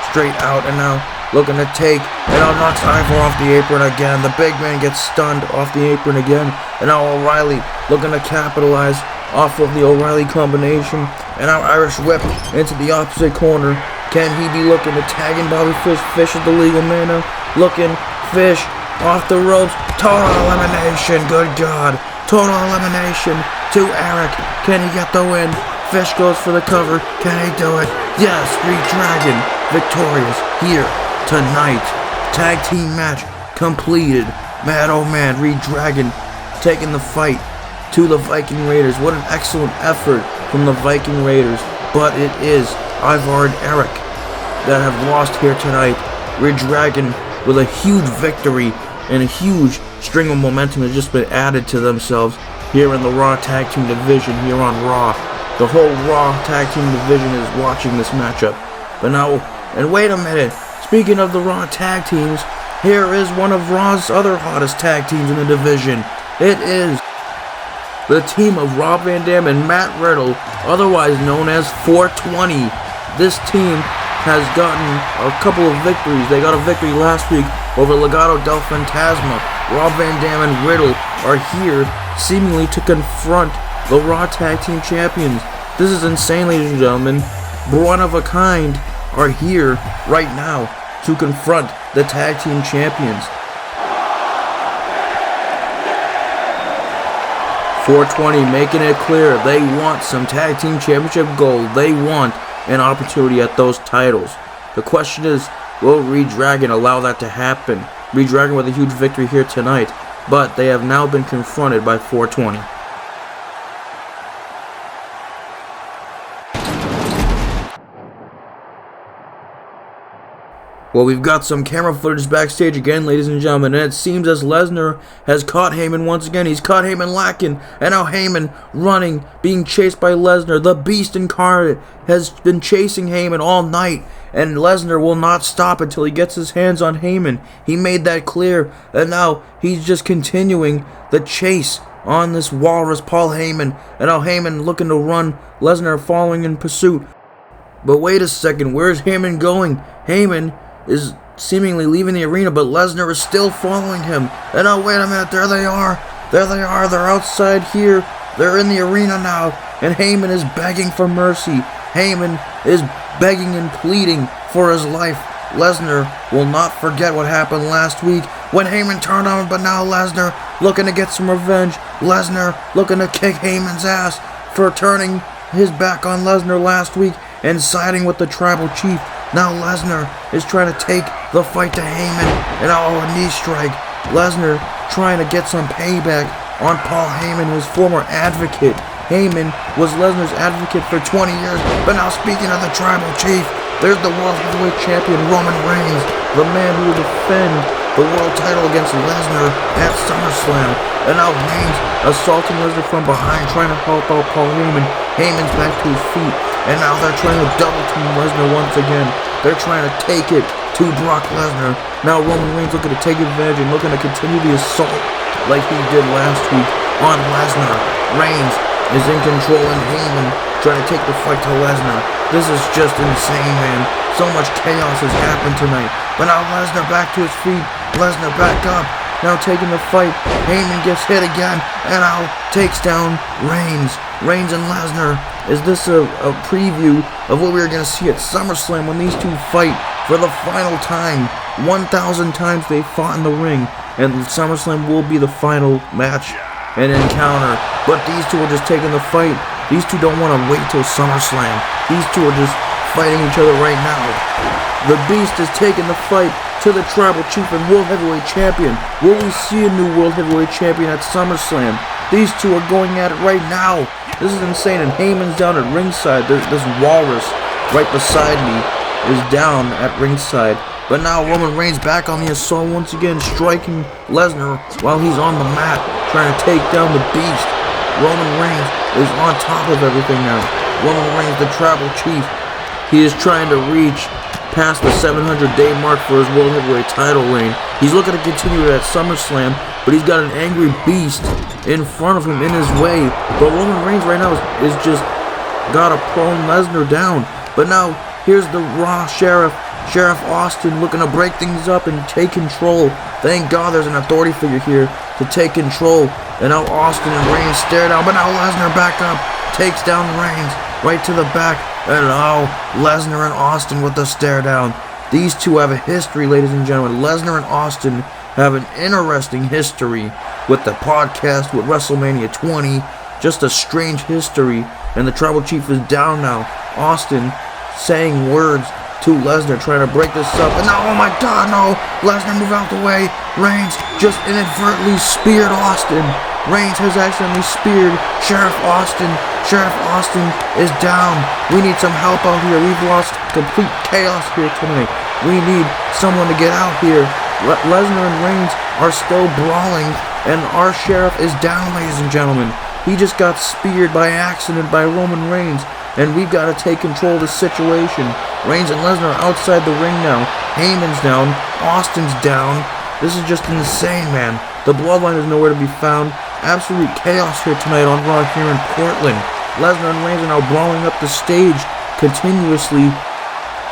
straight out. And now looking to take. And now knocks Ivar off the apron again. The big man gets stunned off the apron again. And now O'Reilly looking to capitalize off of the O'Reilly combination. And now Irish whip into the opposite corner. Can he be looking to tag in Bobby Fish? Fish is the legal man now. Looking. Fish off the ropes. Total elimination. Good God. Total elimination to Eric. Can he get the win? Fish goes for the cover. Can he do it? Yes, ReDragon victorious here tonight. Tag team match completed. Man, oh man, ReDragon taking the fight to the Viking Raiders. What an excellent effort from the Viking Raiders. But it is Ivar and Eric that have lost here tonight. ReDragon with a huge victory and a huge string of momentum has just been added to themselves here in the Raw Tag Team Division here on Raw. The whole Raw Tag Team Division is watching this matchup. But now, and wait a minute, speaking of the Raw Tag Teams, here is one of Raw's other hottest tag teams in the division. It is the team of Rob Van Dam and Matt Riddle, otherwise known as 420. This team has gotten a couple of victories. They got a victory last week over Legado del Fantasma. Rob Van Dam and Riddle are here seemingly to confront the Raw Tag Team Champions. This is insane, ladies and gentlemen. One of a kind are here right now to confront the Tag Team Champions. 420 making it clear they want some Tag Team Championship gold. They want an opportunity at those titles. The question is, will ReDragon allow that to happen? ReDragon with a huge victory here tonight, but they have now been confronted by 420. Well, we've got some camera footage backstage again, ladies and gentlemen, and it seems as Lesnar has caught Heyman once again. He's caught Heyman lacking, and now Heyman running, being chased by Lesnar. The Beast incarnate has been chasing Heyman all night, and Lesnar will not stop until he gets his hands on Heyman. He made that clear, and now he's just continuing the chase on this walrus, Paul Heyman, and now Heyman looking to run, Lesnar following in pursuit. But wait a second, where's Heyman going? Heyman is seemingly leaving the arena, but Lesnar is still following him. And oh, wait a minute, there they are. There they are, they're outside here. They're in the arena now, and Heyman is begging for mercy. Heyman is begging and pleading for his life. Lesnar will not forget what happened last week when Heyman turned on him, but now Lesnar looking to get some revenge. Lesnar looking to kick Heyman's ass for turning his back on Lesnar last week and siding with the tribal chief. Now Lesnar is trying to take the fight to Heyman, and a knee strike. Lesnar trying to get some payback on Paul Heyman, his former advocate. Heyman was Lesnar's advocate for 20 years, but now speaking of the tribal chief, there's the World Heavyweight Champion Roman Reigns, the man who will defend the world title against Lesnar at Summerslam. And now Reigns assaulting Lesnar from behind, trying to help out Paul Heyman. Heyman's back to his feet, and now they're trying to double team Lesnar once again. They're trying to take it to Brock Lesnar. Now Roman Reigns looking to take advantage and looking to continue the assault like he did last week on Lesnar. Reigns is in control, and Heyman trying to take the fight to Lesnar. This is just insane, man. So much chaos has happened tonight. But now Lesnar back to his feet. Lesnar back up. Now taking the fight. Heyman gets hit again, and now takes down Reigns. Reigns and Lesnar. Is this a preview of what we're going to see at SummerSlam when these two fight for the final time? 1,000 times they fought in the ring, and SummerSlam will be the final match and encounter. But these two are just taking the fight. These two don't want to wait till SummerSlam. These two are just fighting each other right now. The Beast is taking the fight to the Tribal Chief and World Heavyweight Champion. Will we see a new World Heavyweight Champion at SummerSlam? These two are going at it right now. This is insane, and Heyman's down at ringside. This walrus right beside me is down at ringside. But now Roman Reigns back on the assault once again, striking Lesnar while he's on the mat, trying to take down the Beast. Roman Reigns is on top of everything now. Roman Reigns, the Tribal Chief, he is trying to reach past the 700-day mark for his World Heavyweight title reign. He's looking to continue it at SummerSlam, but he's got an angry Beast in front of him, in his way. But Roman Reigns right now is just got a prone Lesnar down. But now here's the Raw Sheriff Austin, looking to break things up and take control. Thank God there's an authority figure here to take control. And now Austin and Reigns stare down, but now Lesnar back up, takes down Reigns right to the back. And now Lesnar and Austin with the stare down. These two have a history, ladies and gentlemen. Lesnar and Austin have an interesting history with the podcast, with WrestleMania 20. Just a strange history and the Tribal Chief is down now. Austin saying words to Lesnar, trying to break this up, and now, oh my god, no! Lesnar, move out the way! Reigns just inadvertently speared Austin. Reigns has accidentally speared Sheriff Austin. Sheriff Austin is down. We need some help out here. We've lost complete chaos here tonight. We need someone to get out here. Lesnar and Reigns are still brawling, and our Sheriff is down, ladies and gentlemen. He just got speared by accident by Roman Reigns, and we've got to take control of the situation. Reigns and Lesnar are outside the ring now. Heyman's down. Austin's down. This is just insane, man. The Bloodline is nowhere to be found. Absolute chaos here tonight on Raw here in Portland. Lesnar and Reigns are now brawling up the stage continuously.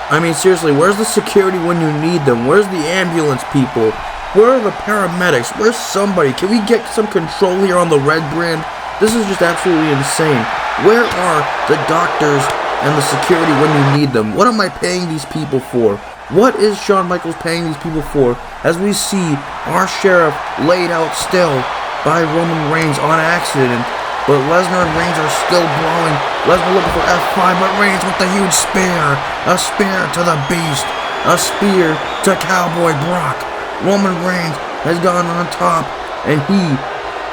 I mean, seriously, where's the security when you need them? Where's the ambulance people? Where are the paramedics? Where's somebody? Can we get some control here on the Red brand? This is just absolutely insane. Where are the doctors and the security when you need them? What am I paying these people for? What is Shawn Michaels paying these people for? As we see our Sheriff laid out still by Roman Reigns on accident, but Lesnar and Reigns are still brawling. Lesnar looking for F5, but Reigns with the huge spear. A spear to the Beast. A spear to Cowboy Brock. Roman Reigns has gone on top, and he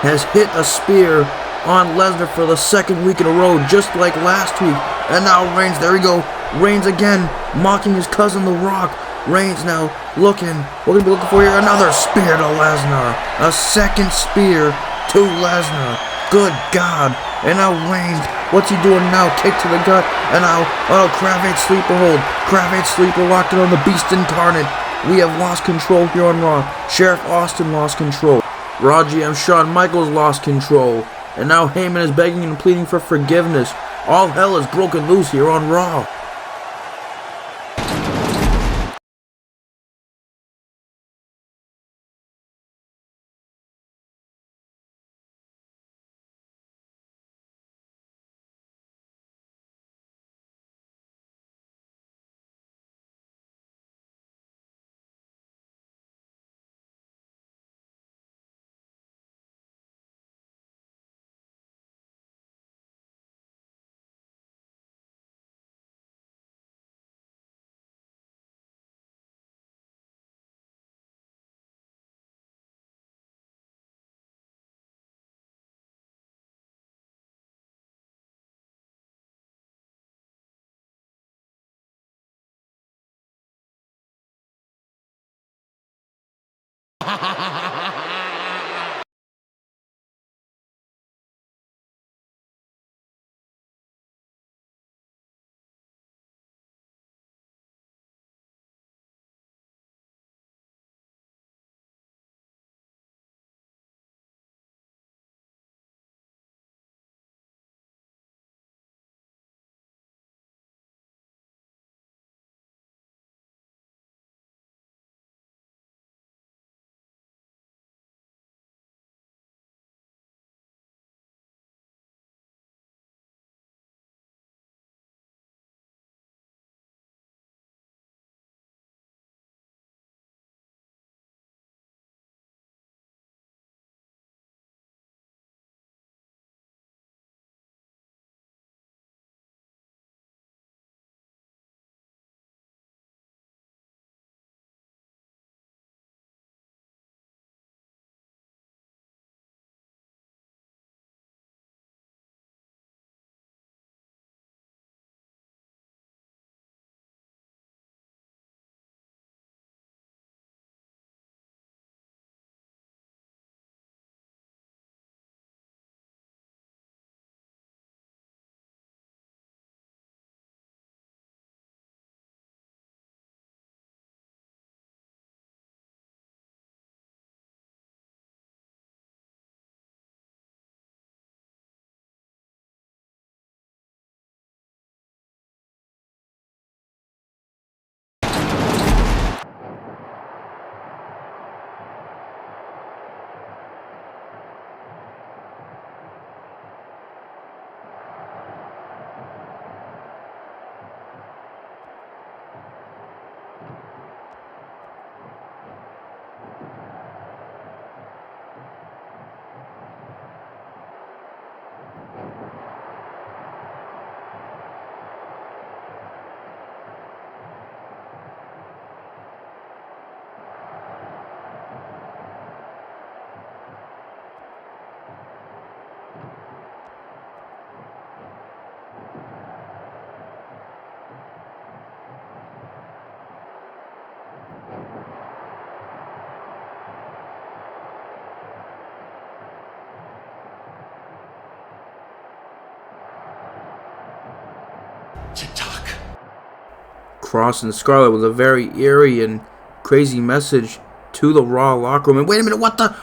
has hit a spear on Lesnar for the second week in a row, just like last week. And now Reigns, there we go. Reigns again, mocking his cousin The Rock. Reigns now looking, what are we looking for here? Another spear to Lesnar. A second spear to Lesnar. Good God. And now Reigns, what's he doing now? Kick to the gut. And now, oh, Cravate Sleeper hold. Cravate Sleeper locked it on the Beast Incarnate. We have lost control here on Raw. Sheriff Austin lost control. Raw GM Shawn Michaels lost control. And now Heyman is begging and pleading for forgiveness. All hell is broken loose here on Raw. TikTok. Cross and Scarlett with a very eerie and crazy message to the Raw locker room. And wait a minute, what the?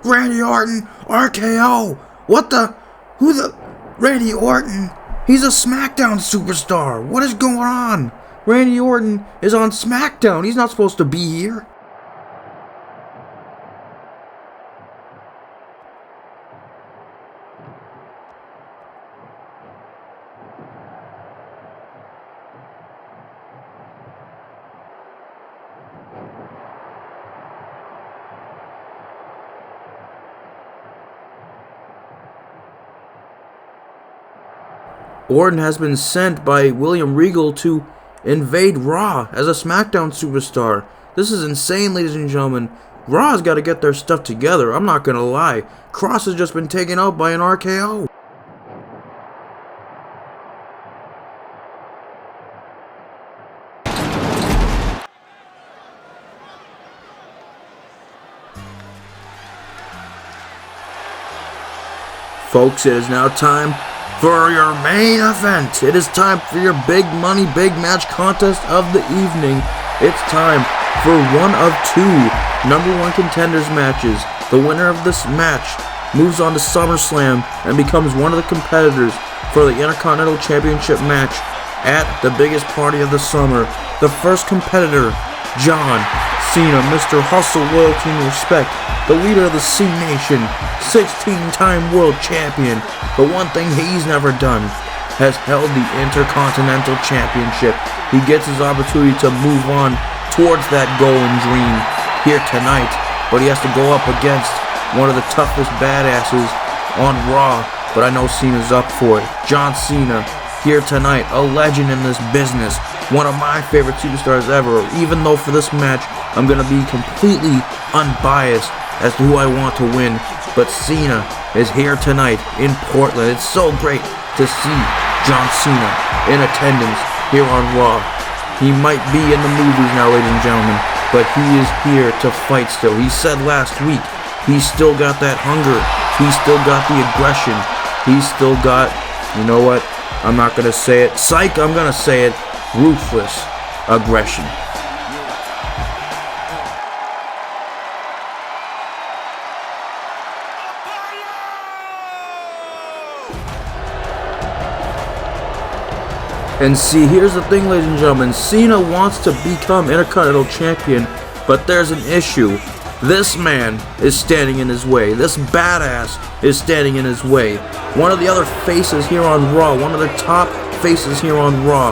Randy Orton, RKO. Randy Orton? He's a SmackDown superstar. What is going on? Randy Orton is on SmackDown. He's not supposed to be here. Orton has been sent by William Regal to invade Raw as a SmackDown superstar. This is insane, ladies and gentlemen. Raw's got to get their stuff together. I'm not going to lie. Cross has just been taken out by an RKO. Folks, it is now time for your main event. It is time for your big money, big match contest of the evening. It's time for one of two #1 contenders matches. The winner of this match moves on to Summerslam and becomes one of the competitors for the Intercontinental Championship match at the biggest party of the summer. The first competitor, John Cena, Mr. Hustle, Loyalty, and Respect, the leader of the C Nation, 16-time world champion. But one thing he's never done has held the Intercontinental Championship. He gets his opportunity to move on towards that goal and dream here tonight, but he has to go up against one of the toughest badasses on Raw, but I know Cena's up for it. John Cena here tonight, a legend in this business, one of my favorite superstars ever, even though for this match I'm going to be completely unbiased as to who I want to win. But Cena is here tonight in Portland. It's so great to see John Cena in attendance here on Raw. He might be in the movies now, ladies and gentlemen, but he is here to fight still. He said last week he's still got that hunger. He's still got the aggression. He's still got, you know what? I'm not going to say it. Psych, I'm going to say it. Ruthless aggression. And see, here's the thing, ladies and gentlemen. Cena wants to become Intercontinental Champion, but there's an issue. This man is standing in his way. This badass is standing in his way. One of the other faces here on Raw, one of the top faces here on Raw,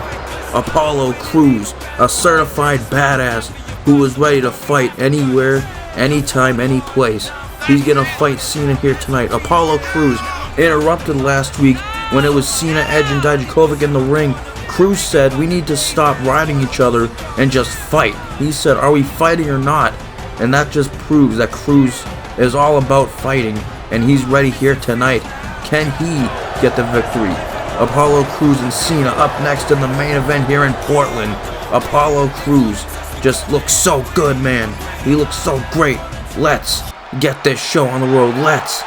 Apollo Crews, a certified badass who is ready to fight anywhere, anytime, any place. He's gonna fight Cena here tonight. Apollo Crews interrupted last week when it was Cena, Edge, and Dijakovic in the ring. Crews said, we need to stop riding each other and just fight. He said, are we fighting or not? And that just proves that Crews is all about fighting, and he's ready here tonight. Can he get the victory? Apollo Crews and Cena up next in the main event here in Portland. Apollo Crews just looks so good, man. He looks so great. Let's get this show on the road. Let's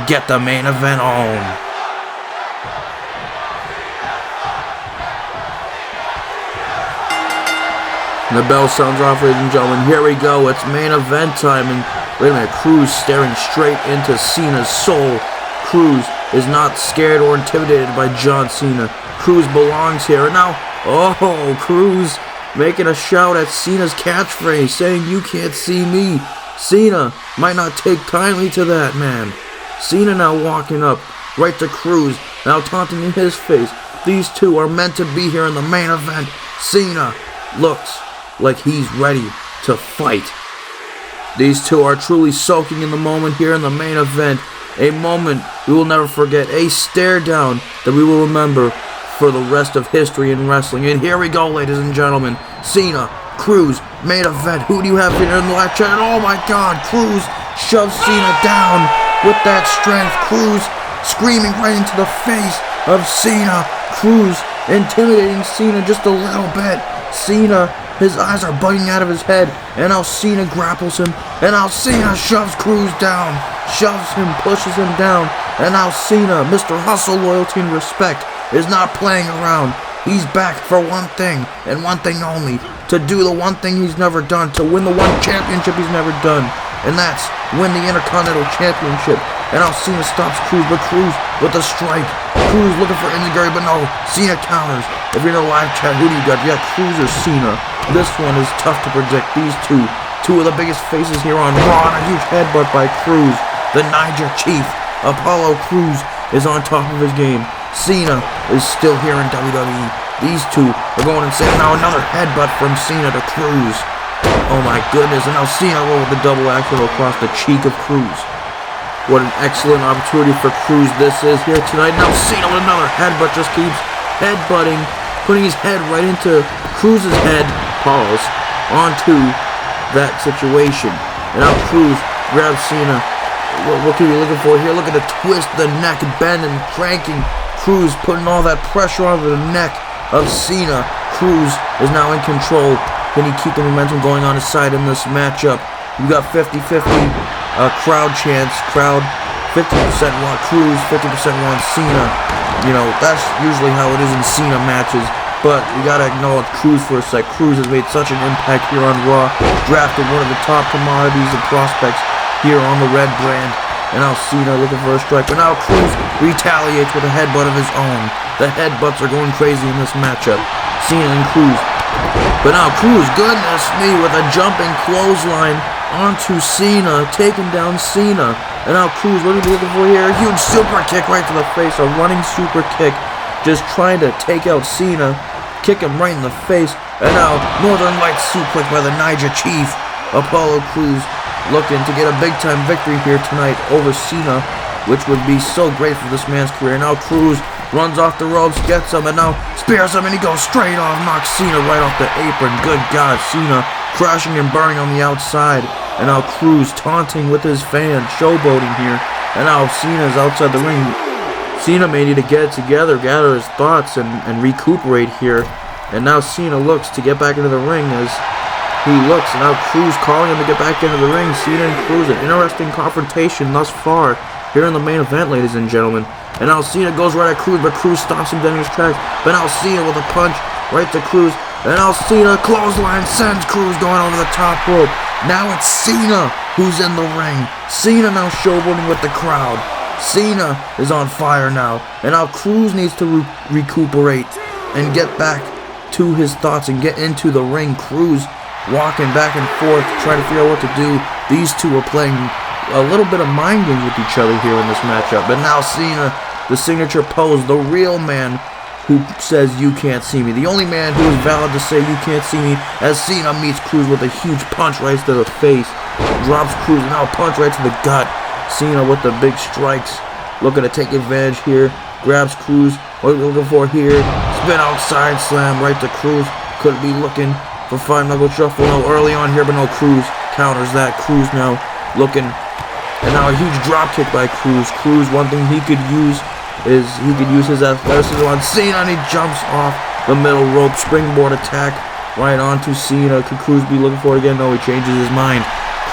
get the main event on. The bell sounds off, ladies and gentlemen. Here we go. It's main event time. And wait a minute. Crews staring straight into Cena's soul. Crews is not scared or intimidated by John Cena. Crews belongs here. And now, Crews making a shout at Cena's catchphrase, saying, you can't see me. Cena might not take kindly to that, man. Cena now walking up right to Crews, now taunting in his face. These two are meant to be here in the main event. Cena looks like he's ready to fight. These two are truly soaking in the moment here in the main event. A moment we will never forget. A stare down that we will remember for the rest of history in wrestling. And here we go, ladies and gentlemen. Cena, Crews, main event. Who do you have here in the live chat? Oh my God, Crews shoves Cena down with that strength. Crews screaming right into the face of Cena. Crews intimidating Cena just a little bit. Cena, his eyes are bugging out of his head, and now Cena grapples him, and now Cena shoves Crews down, shoves him, pushes him down, and now Cena, Mr. Hustle, Loyalty, and Respect, is not playing around. He's back for one thing, and one thing only. To do the one thing he's never done. To win the one championship he's never done. And that's win the Intercontinental Championship. And now Cena stops Cruz, but Cruz with a strike. Cruz looking for Enziguri, but no. Cena counters. If you're in the live chat, who do you got? You got Cruz or Cena? This one is tough to predict. These two of the biggest faces here on Raw, and a huge headbutt by Cruz. The Niger Chief, Apollo Crews, is on top of his game. Cena is still here in WWE. These two are going insane. Now another headbutt from Cena to Cruz. Oh my goodness, and now Cena with the double axle across the cheek of Cruz. What an excellent opportunity for Cruz this is here tonight. Now Cena with another headbutt, just keeps headbutting, putting his head right into Cruz's head, pause, onto that situation. And now Cruz grabs Cena. What can we be looking for here? Look at the twist, the neck bend and cranking. Cruz putting all that pressure onto the neck of Cena. Cruz is now in control. Can he keep the momentum going on his side in this matchup? You got 50-50 crowd chants. Crowd 50% want Cruz, 50% want Cena. You know, that's usually how it is in Cena matches. But we gotta acknowledge Cruz for a sec. Cruz has made such an impact here on Raw. Drafted one of the top commodities and prospects here on the Red brand. And now Cena looking for a strike. But now Cruz retaliates with a headbutt of his own. The headbutts are going crazy in this matchup. Cena and Cruz. But now Cruz, goodness me, with a jumping clothesline onto Cena, taking down Cena. And now Cruz, what are we looking for here? A huge super kick right to the face. A running super kick. Just trying to take out Cena. Kick him right in the face. And now Northern Lights suplex by the Niger Chief. Apollo Crews looking to get a big time victory here tonight over Cena, which would be so great for this man's career. Now Crews runs off the ropes, gets him, and now spears him, and he goes straight off, knocks Cena right off the apron. Good God, Cena crashing and burning on the outside. And now Crews taunting with his fans, showboating here. And now Cena's outside the ring. Cena may need to get it together, gather his thoughts, and recuperate here. And now Cena looks to get back into the ring as he looks, and now Cruz calling him to get back into the ring. Cena and Cruz, an interesting confrontation thus far here in the main event, ladies and gentlemen. And now Cena goes right at Cruz, but Cruz stops him dead in his tracks. But now Cena with a punch right to Cruz. And now Cena clothesline sends Cruz going over the top rope. Now it's Cena who's in the ring. Cena now showboating with the crowd. Cena is on fire now. And now Cruz needs to recuperate and get back to his thoughts and get into the ring. Cruz walking back and forth, trying to figure out what to do. These two are playing a little bit of mind games with each other here in this matchup. But now Cena, the signature pose, the real man who says you can't see me. The only man who is valid to say you can't see me, as Cena meets Cruz with a huge punch right to the face. Drops Cruz, and now a punch right to the gut. Cena with the big strikes, looking to take advantage here. Grabs Cruz. What are we looking for here? Spin outside slam right to Cruz. Could be looking for 5-knuckle shuffle. No, early on here, but no. Cruz counters that. Cruz now looking. And now a huge drop kick by Cruz. Cruz, one thing he could use is he could use his athleticism on Cena, and he jumps off the middle rope. Springboard attack right onto Cena. Could Cruz be looking for it again? No, he changes his mind.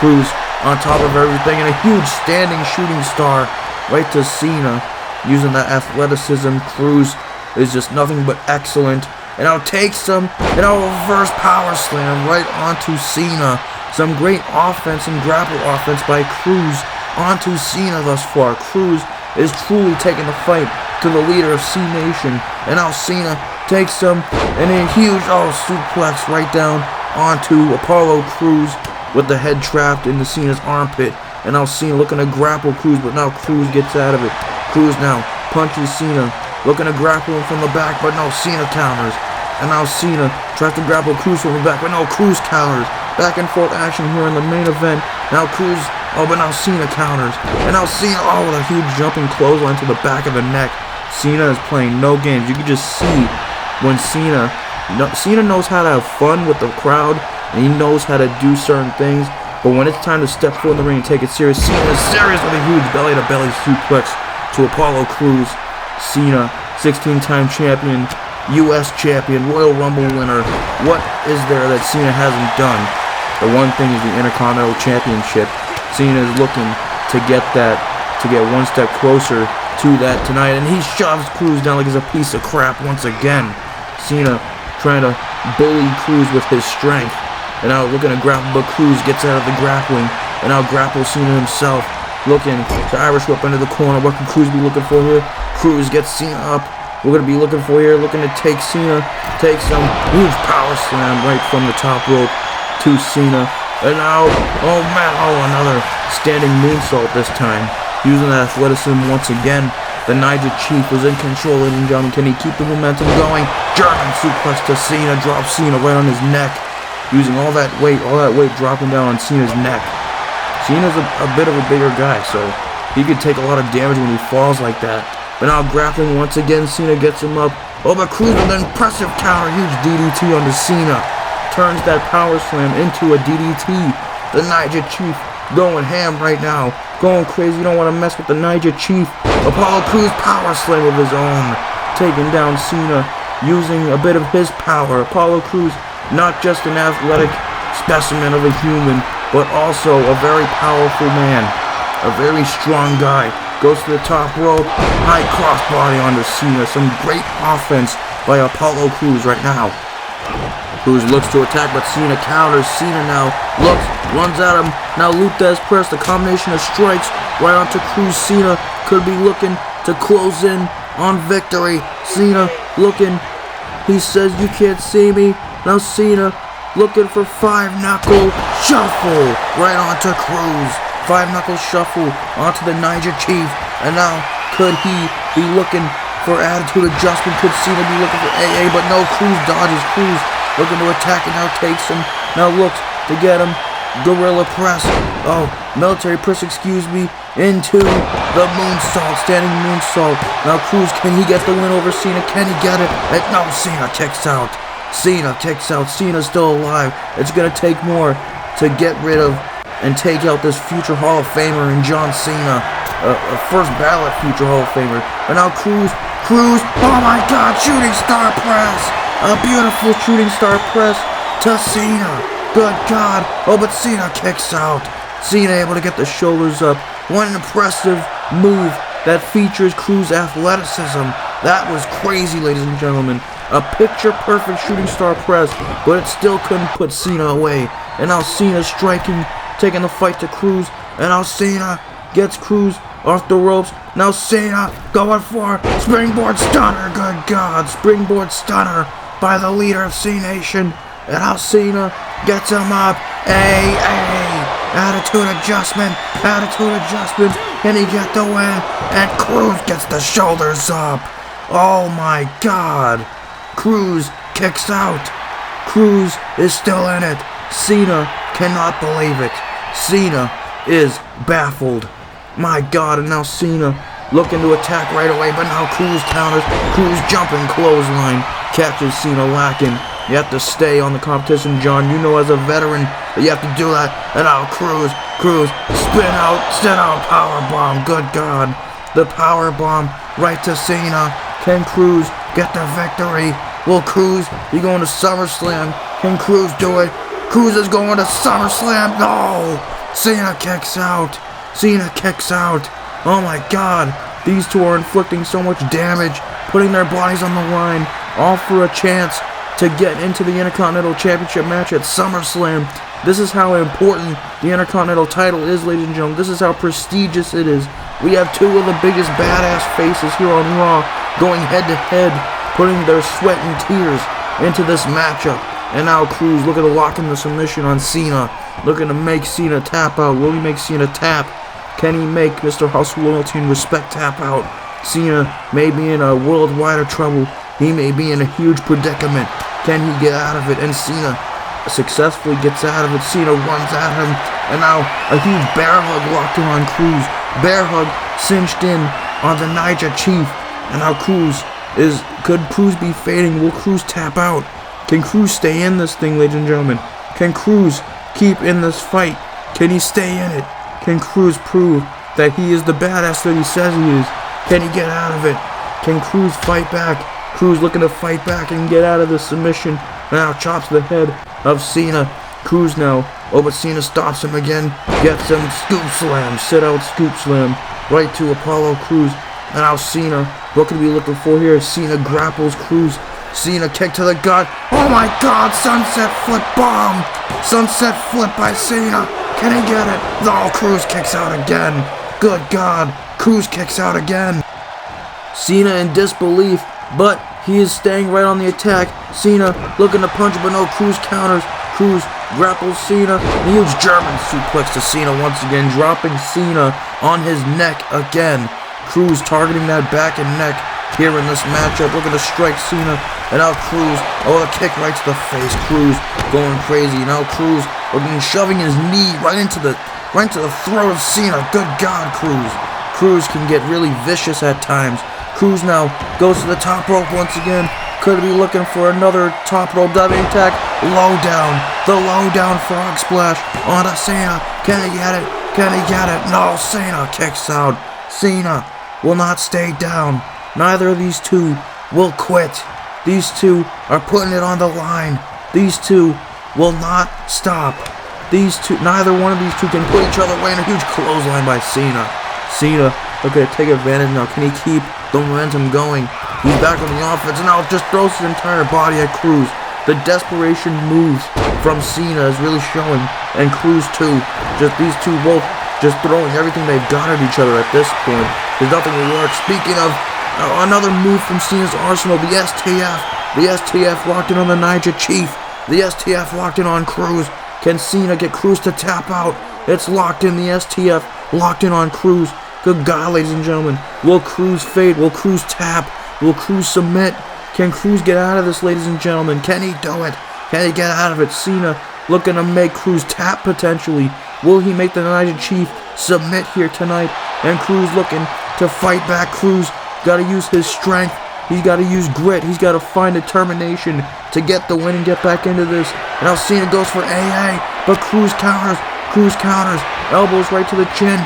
Cruz on top of everything, and a huge standing shooting star right to Cena. Using that athleticism, Cruz is just nothing but excellent. And now takes him, and now a reverse power slam right onto Cena. Some great offense and grapple offense by Cruz onto Cena thus far. Cruz is truly taking the fight to the leader of C Nation. And now Cena takes him, and a huge suplex right down onto Apollo Crews with the head trapped into Cena's armpit. And now Cena looking to grapple Cruz, but now Cruz gets out of it. Cruz now punches Cena, looking to grapple him from the back, but no, Cena counters. And now Cena tries to grapple Cruz from the back, but no, Cruz counters. Back and forth action here in the main event. Now Cruz, but now Cena counters. And now Cena, with a huge jumping clothesline to the back of the neck. Cena is playing no games. You can just see when Cena knows how to have fun with the crowd, and he knows how to do certain things. But when it's time to step foot in the ring and take it serious, Cena is serious with a huge belly-to-belly suplex to Apollo Crews. Cena, 16-time champion, U.S. champion, Royal Rumble winner. What is there that Cena hasn't done? The one thing is the Intercontinental Championship. Cena is looking to get that, to get one step closer to that tonight, and he shoves Crews down like he's a piece of crap once again. Cena trying to bully Cruz with his strength. And now looking to grapple, but Cruz gets out of the grappling. And now grapples Cena himself. Looking to Irish whip into the corner. What can Cruz be looking for here? Cruz gets Cena up. We're going to be looking for here. Looking to take Cena. Take some huge power slam right from the top rope to Cena. And now, oh man, another standing moonsault this time. Using that athleticism once again. The Niger Chief was in control, ladies and gentlemen. Can he keep the momentum going? German suplex to Cena. Drops Cena right on his neck. Using all that weight dropping down on Cena's neck. Cena's a bit of a bigger guy, so he could take a lot of damage when he falls like that. But now grappling once again, Cena gets him up. Oh, but Cruz with an impressive counter. Huge DDT onto Cena. Turns that power slam into a DDT. The Niger Chief going ham right now. Going crazy. You don't want to mess with the Niger Chief. Apollo Crews power slam of his own. Taking down Cena. Using a bit of his power. Apollo Crews, not just an athletic specimen of a human, but also a very powerful man. A very strong guy. Goes to the top rope. High crossbody onto Cena. Some great offense by Apollo Crews right now. Cruz looks to attack, but Cena counters. Cena now looks, runs at him. Now Luthez press, the combination of strikes right onto Cruz. Cena could be looking to close in on victory. Cena looking, he says, you can't see me. Now Cena looking for 5-knuckle shuffle right onto Cruz. 5-knuckle shuffle onto the Niger Chief. And now could he be looking for attitude adjustment? Could Cena be looking for AA? But no, Cruz dodges. Cruz looking to attack and now takes him. Now looks to get him. Gorilla press. Oh, military press, excuse me. Into the moonsault. Standing moonsault. Now Cruz, can he get the win over Cena? Can he get it? And no, Cena kicks out. Cena kicks out. Cena's still alive. It's going to take more to get rid of and take out this future Hall of Famer in John Cena. A first ballot future Hall of Famer. And now Cruz, oh my God, shooting star press. A beautiful shooting star press to Cena. Good God. Oh, but Cena kicks out. Cena able to get the shoulders up. What an impressive move that features Cruz athleticism. That was crazy, ladies and gentlemen. A picture-perfect shooting star press, but it still couldn't put Cena away. And now Cena striking, taking the fight to Cruz. And now Cena gets Cruz off the ropes. Now Cena going for springboard stunner. Good God, springboard stunner by the leader of C Nation. And now Cena gets him up. Attitude adjustment. Can he get the win? And Cruz gets the shoulders up. Oh my God. Cruz kicks out. Cruz is still in it. Cena cannot believe it. Cena is baffled. My God, and now Cena looking to attack right away, but now Cruz counters. Cruz jumping clothesline. Catches Cena lacking. You have to stay on the competition, John. You know as a veteran that you have to do that. And now Cruz, spin out, powerbomb. Good God. The powerbomb right to Cena. Can Cruz get the victory? Will Cruz be going to SummerSlam? Can Cruz do it? Cruz is going to SummerSlam. No! Cena kicks out. Oh my God. These two are inflicting so much damage, putting their bodies on the line, all for a chance to get into the Intercontinental Championship match at SummerSlam. This is how important the Intercontinental title is, ladies and gentlemen. This is how prestigious it is. We have two of the biggest badass faces here on Raw going head to head, putting their sweat and tears into this matchup. And now Cruz looking to lock in the submission on Cena, looking to make Cena tap out. Will he make Cena tap? Can he make Mr. Hustle, Loyalty, and Respect tap out? Cena may be in a worldwide trouble. He may be in a huge predicament. Can he get out of it? And Cena successfully gets out of it. Cena runs at him. And now a huge bear hug locked in on Cruz. Bear hug cinched in on the Niger Chief. And now could Cruz be fading? Will Cruz tap out? Can Cruz stay in this thing, ladies and gentlemen? Can Cruz keep in this fight? Can he stay in it? Can Cruz prove that he is the badass that he says he is? Can he get out of it? Can Cruz fight back? Cruz looking to fight back and get out of the submission. Now chops the head of Cena. Cruz now. Oh, but Cena stops him again. Gets him. Scoop slam. Sit out scoop slam. Right to Apollo Crews. And now Cena. What could we be looking for here? Cena grapples Cruz. Cena kick to the gut. Oh my God, sunset flip bomb. Sunset flip by Cena. Can he get it? No, Cruz kicks out again. Good God, Cruz kicks out again. Cena in disbelief, but he is staying right on the attack. Cena looking to punch, but no, Cruz counters. Cruz grapples Cena. A huge German suplex to Cena once again, dropping Cena on his neck again. Cruz targeting that back and neck here in this matchup, looking to strike Cena. And now Cruz, oh, the kick right to the face. Cruz going crazy. Now Cruz shoving his knee right into the throat of Cena. Good God, Cruz. Cruz can get really vicious at times. Cruz now goes to the top rope once again. Could be looking for another top rope diving attack. Low down. The low down frog splash onto Cena. Can he get it? Can he get it? No, Cena kicks out. Cena will not stay down. Neither of these two will quit. These two are putting it on the line. These two will not stop. Neither one of these two can put each other away, in a huge clothesline by Cena. Cena looking to take advantage now. Can he keep the momentum going? He's back on the offense and now just throws his entire body at Cruz. The desperation moves from Cena is really showing, and Cruz too. Just these two both just throwing everything they've got at each other at this point. There's nothing to work. Speaking of another move from Cena's arsenal, the STF. The STF locked in on the Niger Chief. The STF locked in on Cruz. Can Cena get Cruz to tap out? It's locked in. The STF locked in on Cruz. Good God, ladies and gentlemen. Will Cruz fade? Will Cruz tap? Will Cruz submit? Can Cruz get out of this, ladies and gentlemen? Can he do it? Can he get out of it? Cena looking to make Cruz tap potentially. Will he make the Niger Chief submit here tonight? And Cruz looking to fight back. Cruz got to use his strength. He's got to use grit. He's got to find determination to get the win and get back into this. And now Cena goes for AA, but Cruz counters. Cruz counters. Elbows right to the chin.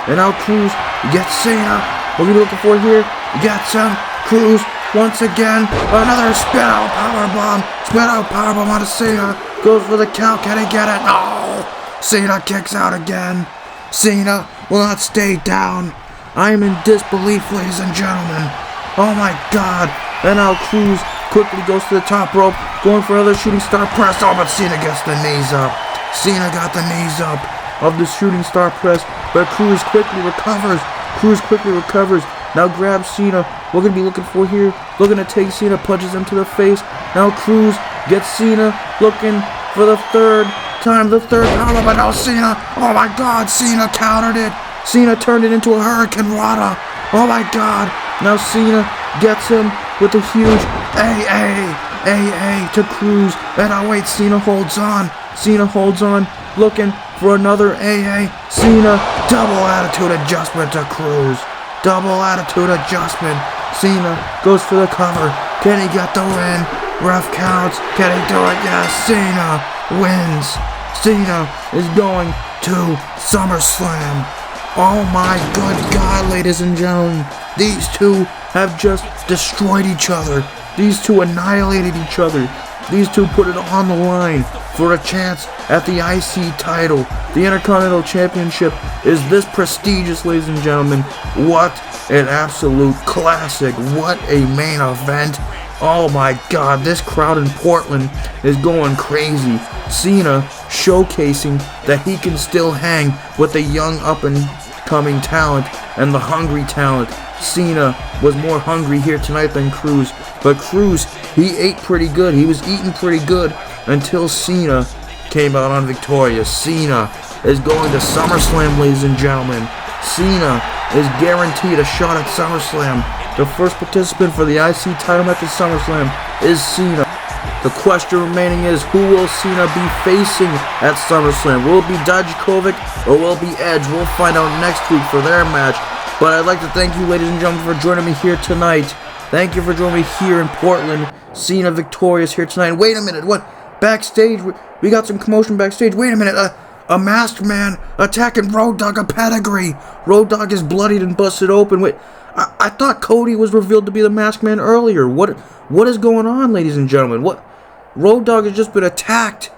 And now Cruz gets Cena. What are we looking for here? Gets him. Cruz once again. Another spin out powerbomb. Spin out powerbomb onto Cena. Goes for the count. Can he get it? No. Cena kicks out again. Cena will not stay down. I am in disbelief, ladies and gentlemen. Oh my God. And now Cruz quickly goes to the top rope, going for another shooting star press. Oh, but Cena gets the knees up. Cena got the knees up of the shooting star press, but Cruz quickly recovers. Cruz quickly recovers. Now grabs Cena. We're going to be looking for here. Looking to take Cena, punches him to the face. Now Cruz gets Cena, looking for the third time. The third power, but now Cena. Oh my God, Cena countered it. Cena turned it into a Hurricane Rana. Oh my God. Now Cena gets him with a huge AA to Cruz. And now wait, Cena holds on. Cena holds on, looking for another AA. Cena, double attitude adjustment to Cruz. Double attitude adjustment. Cena goes for the cover. Can he get the win? Ref counts. Can he do it? Yes, Cena wins. Cena is going to SummerSlam. Oh my good God, ladies and gentlemen. These two have just destroyed each other. These two annihilated each other. These two put it on the line for a chance at the IC title. The Intercontinental Championship is this prestigious, ladies and gentlemen. What an absolute classic. What a main event. Oh my God, this crowd in Portland is going crazy. Cena showcasing that he can still hang with the young up-and-coming talent and the hungry talent. Cena was more hungry here tonight than Cruz, but Cruz, he ate pretty good. He was eating pretty good until Cena came out on victorious. Cena is going to SummerSlam, ladies and gentlemen. Cena is guaranteed a shot at SummerSlam. The first participant for the IC title match at SummerSlam is Cena. The question remaining is, who will Cena be facing at SummerSlam? Will it be Dijakovic or will it be Edge? We'll find out next week for their match. But I'd like to thank you, ladies and gentlemen, for joining me here tonight. Thank you for joining me here in Portland. Cena victorious here tonight. Wait a minute, what? Backstage? We got some commotion backstage. Wait a minute, a masked man attacking Road Dogg, a pedigree. Road Dogg is bloodied and busted open. Wait, I thought Cody was revealed to be the masked man earlier. What is going on, ladies and gentlemen? What? Road Dogg has just been attacked.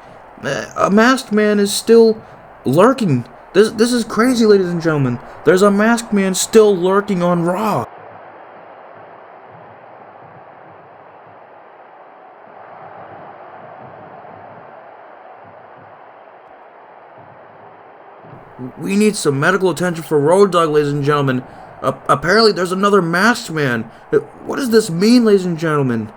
A masked man is still lurking. This is crazy, ladies and gentlemen. There's a masked man still lurking on Raw. we need some medical attention for Road Dogg, ladies and gentlemen. Apparently there's another masked man. What does this mean, ladies and gentlemen?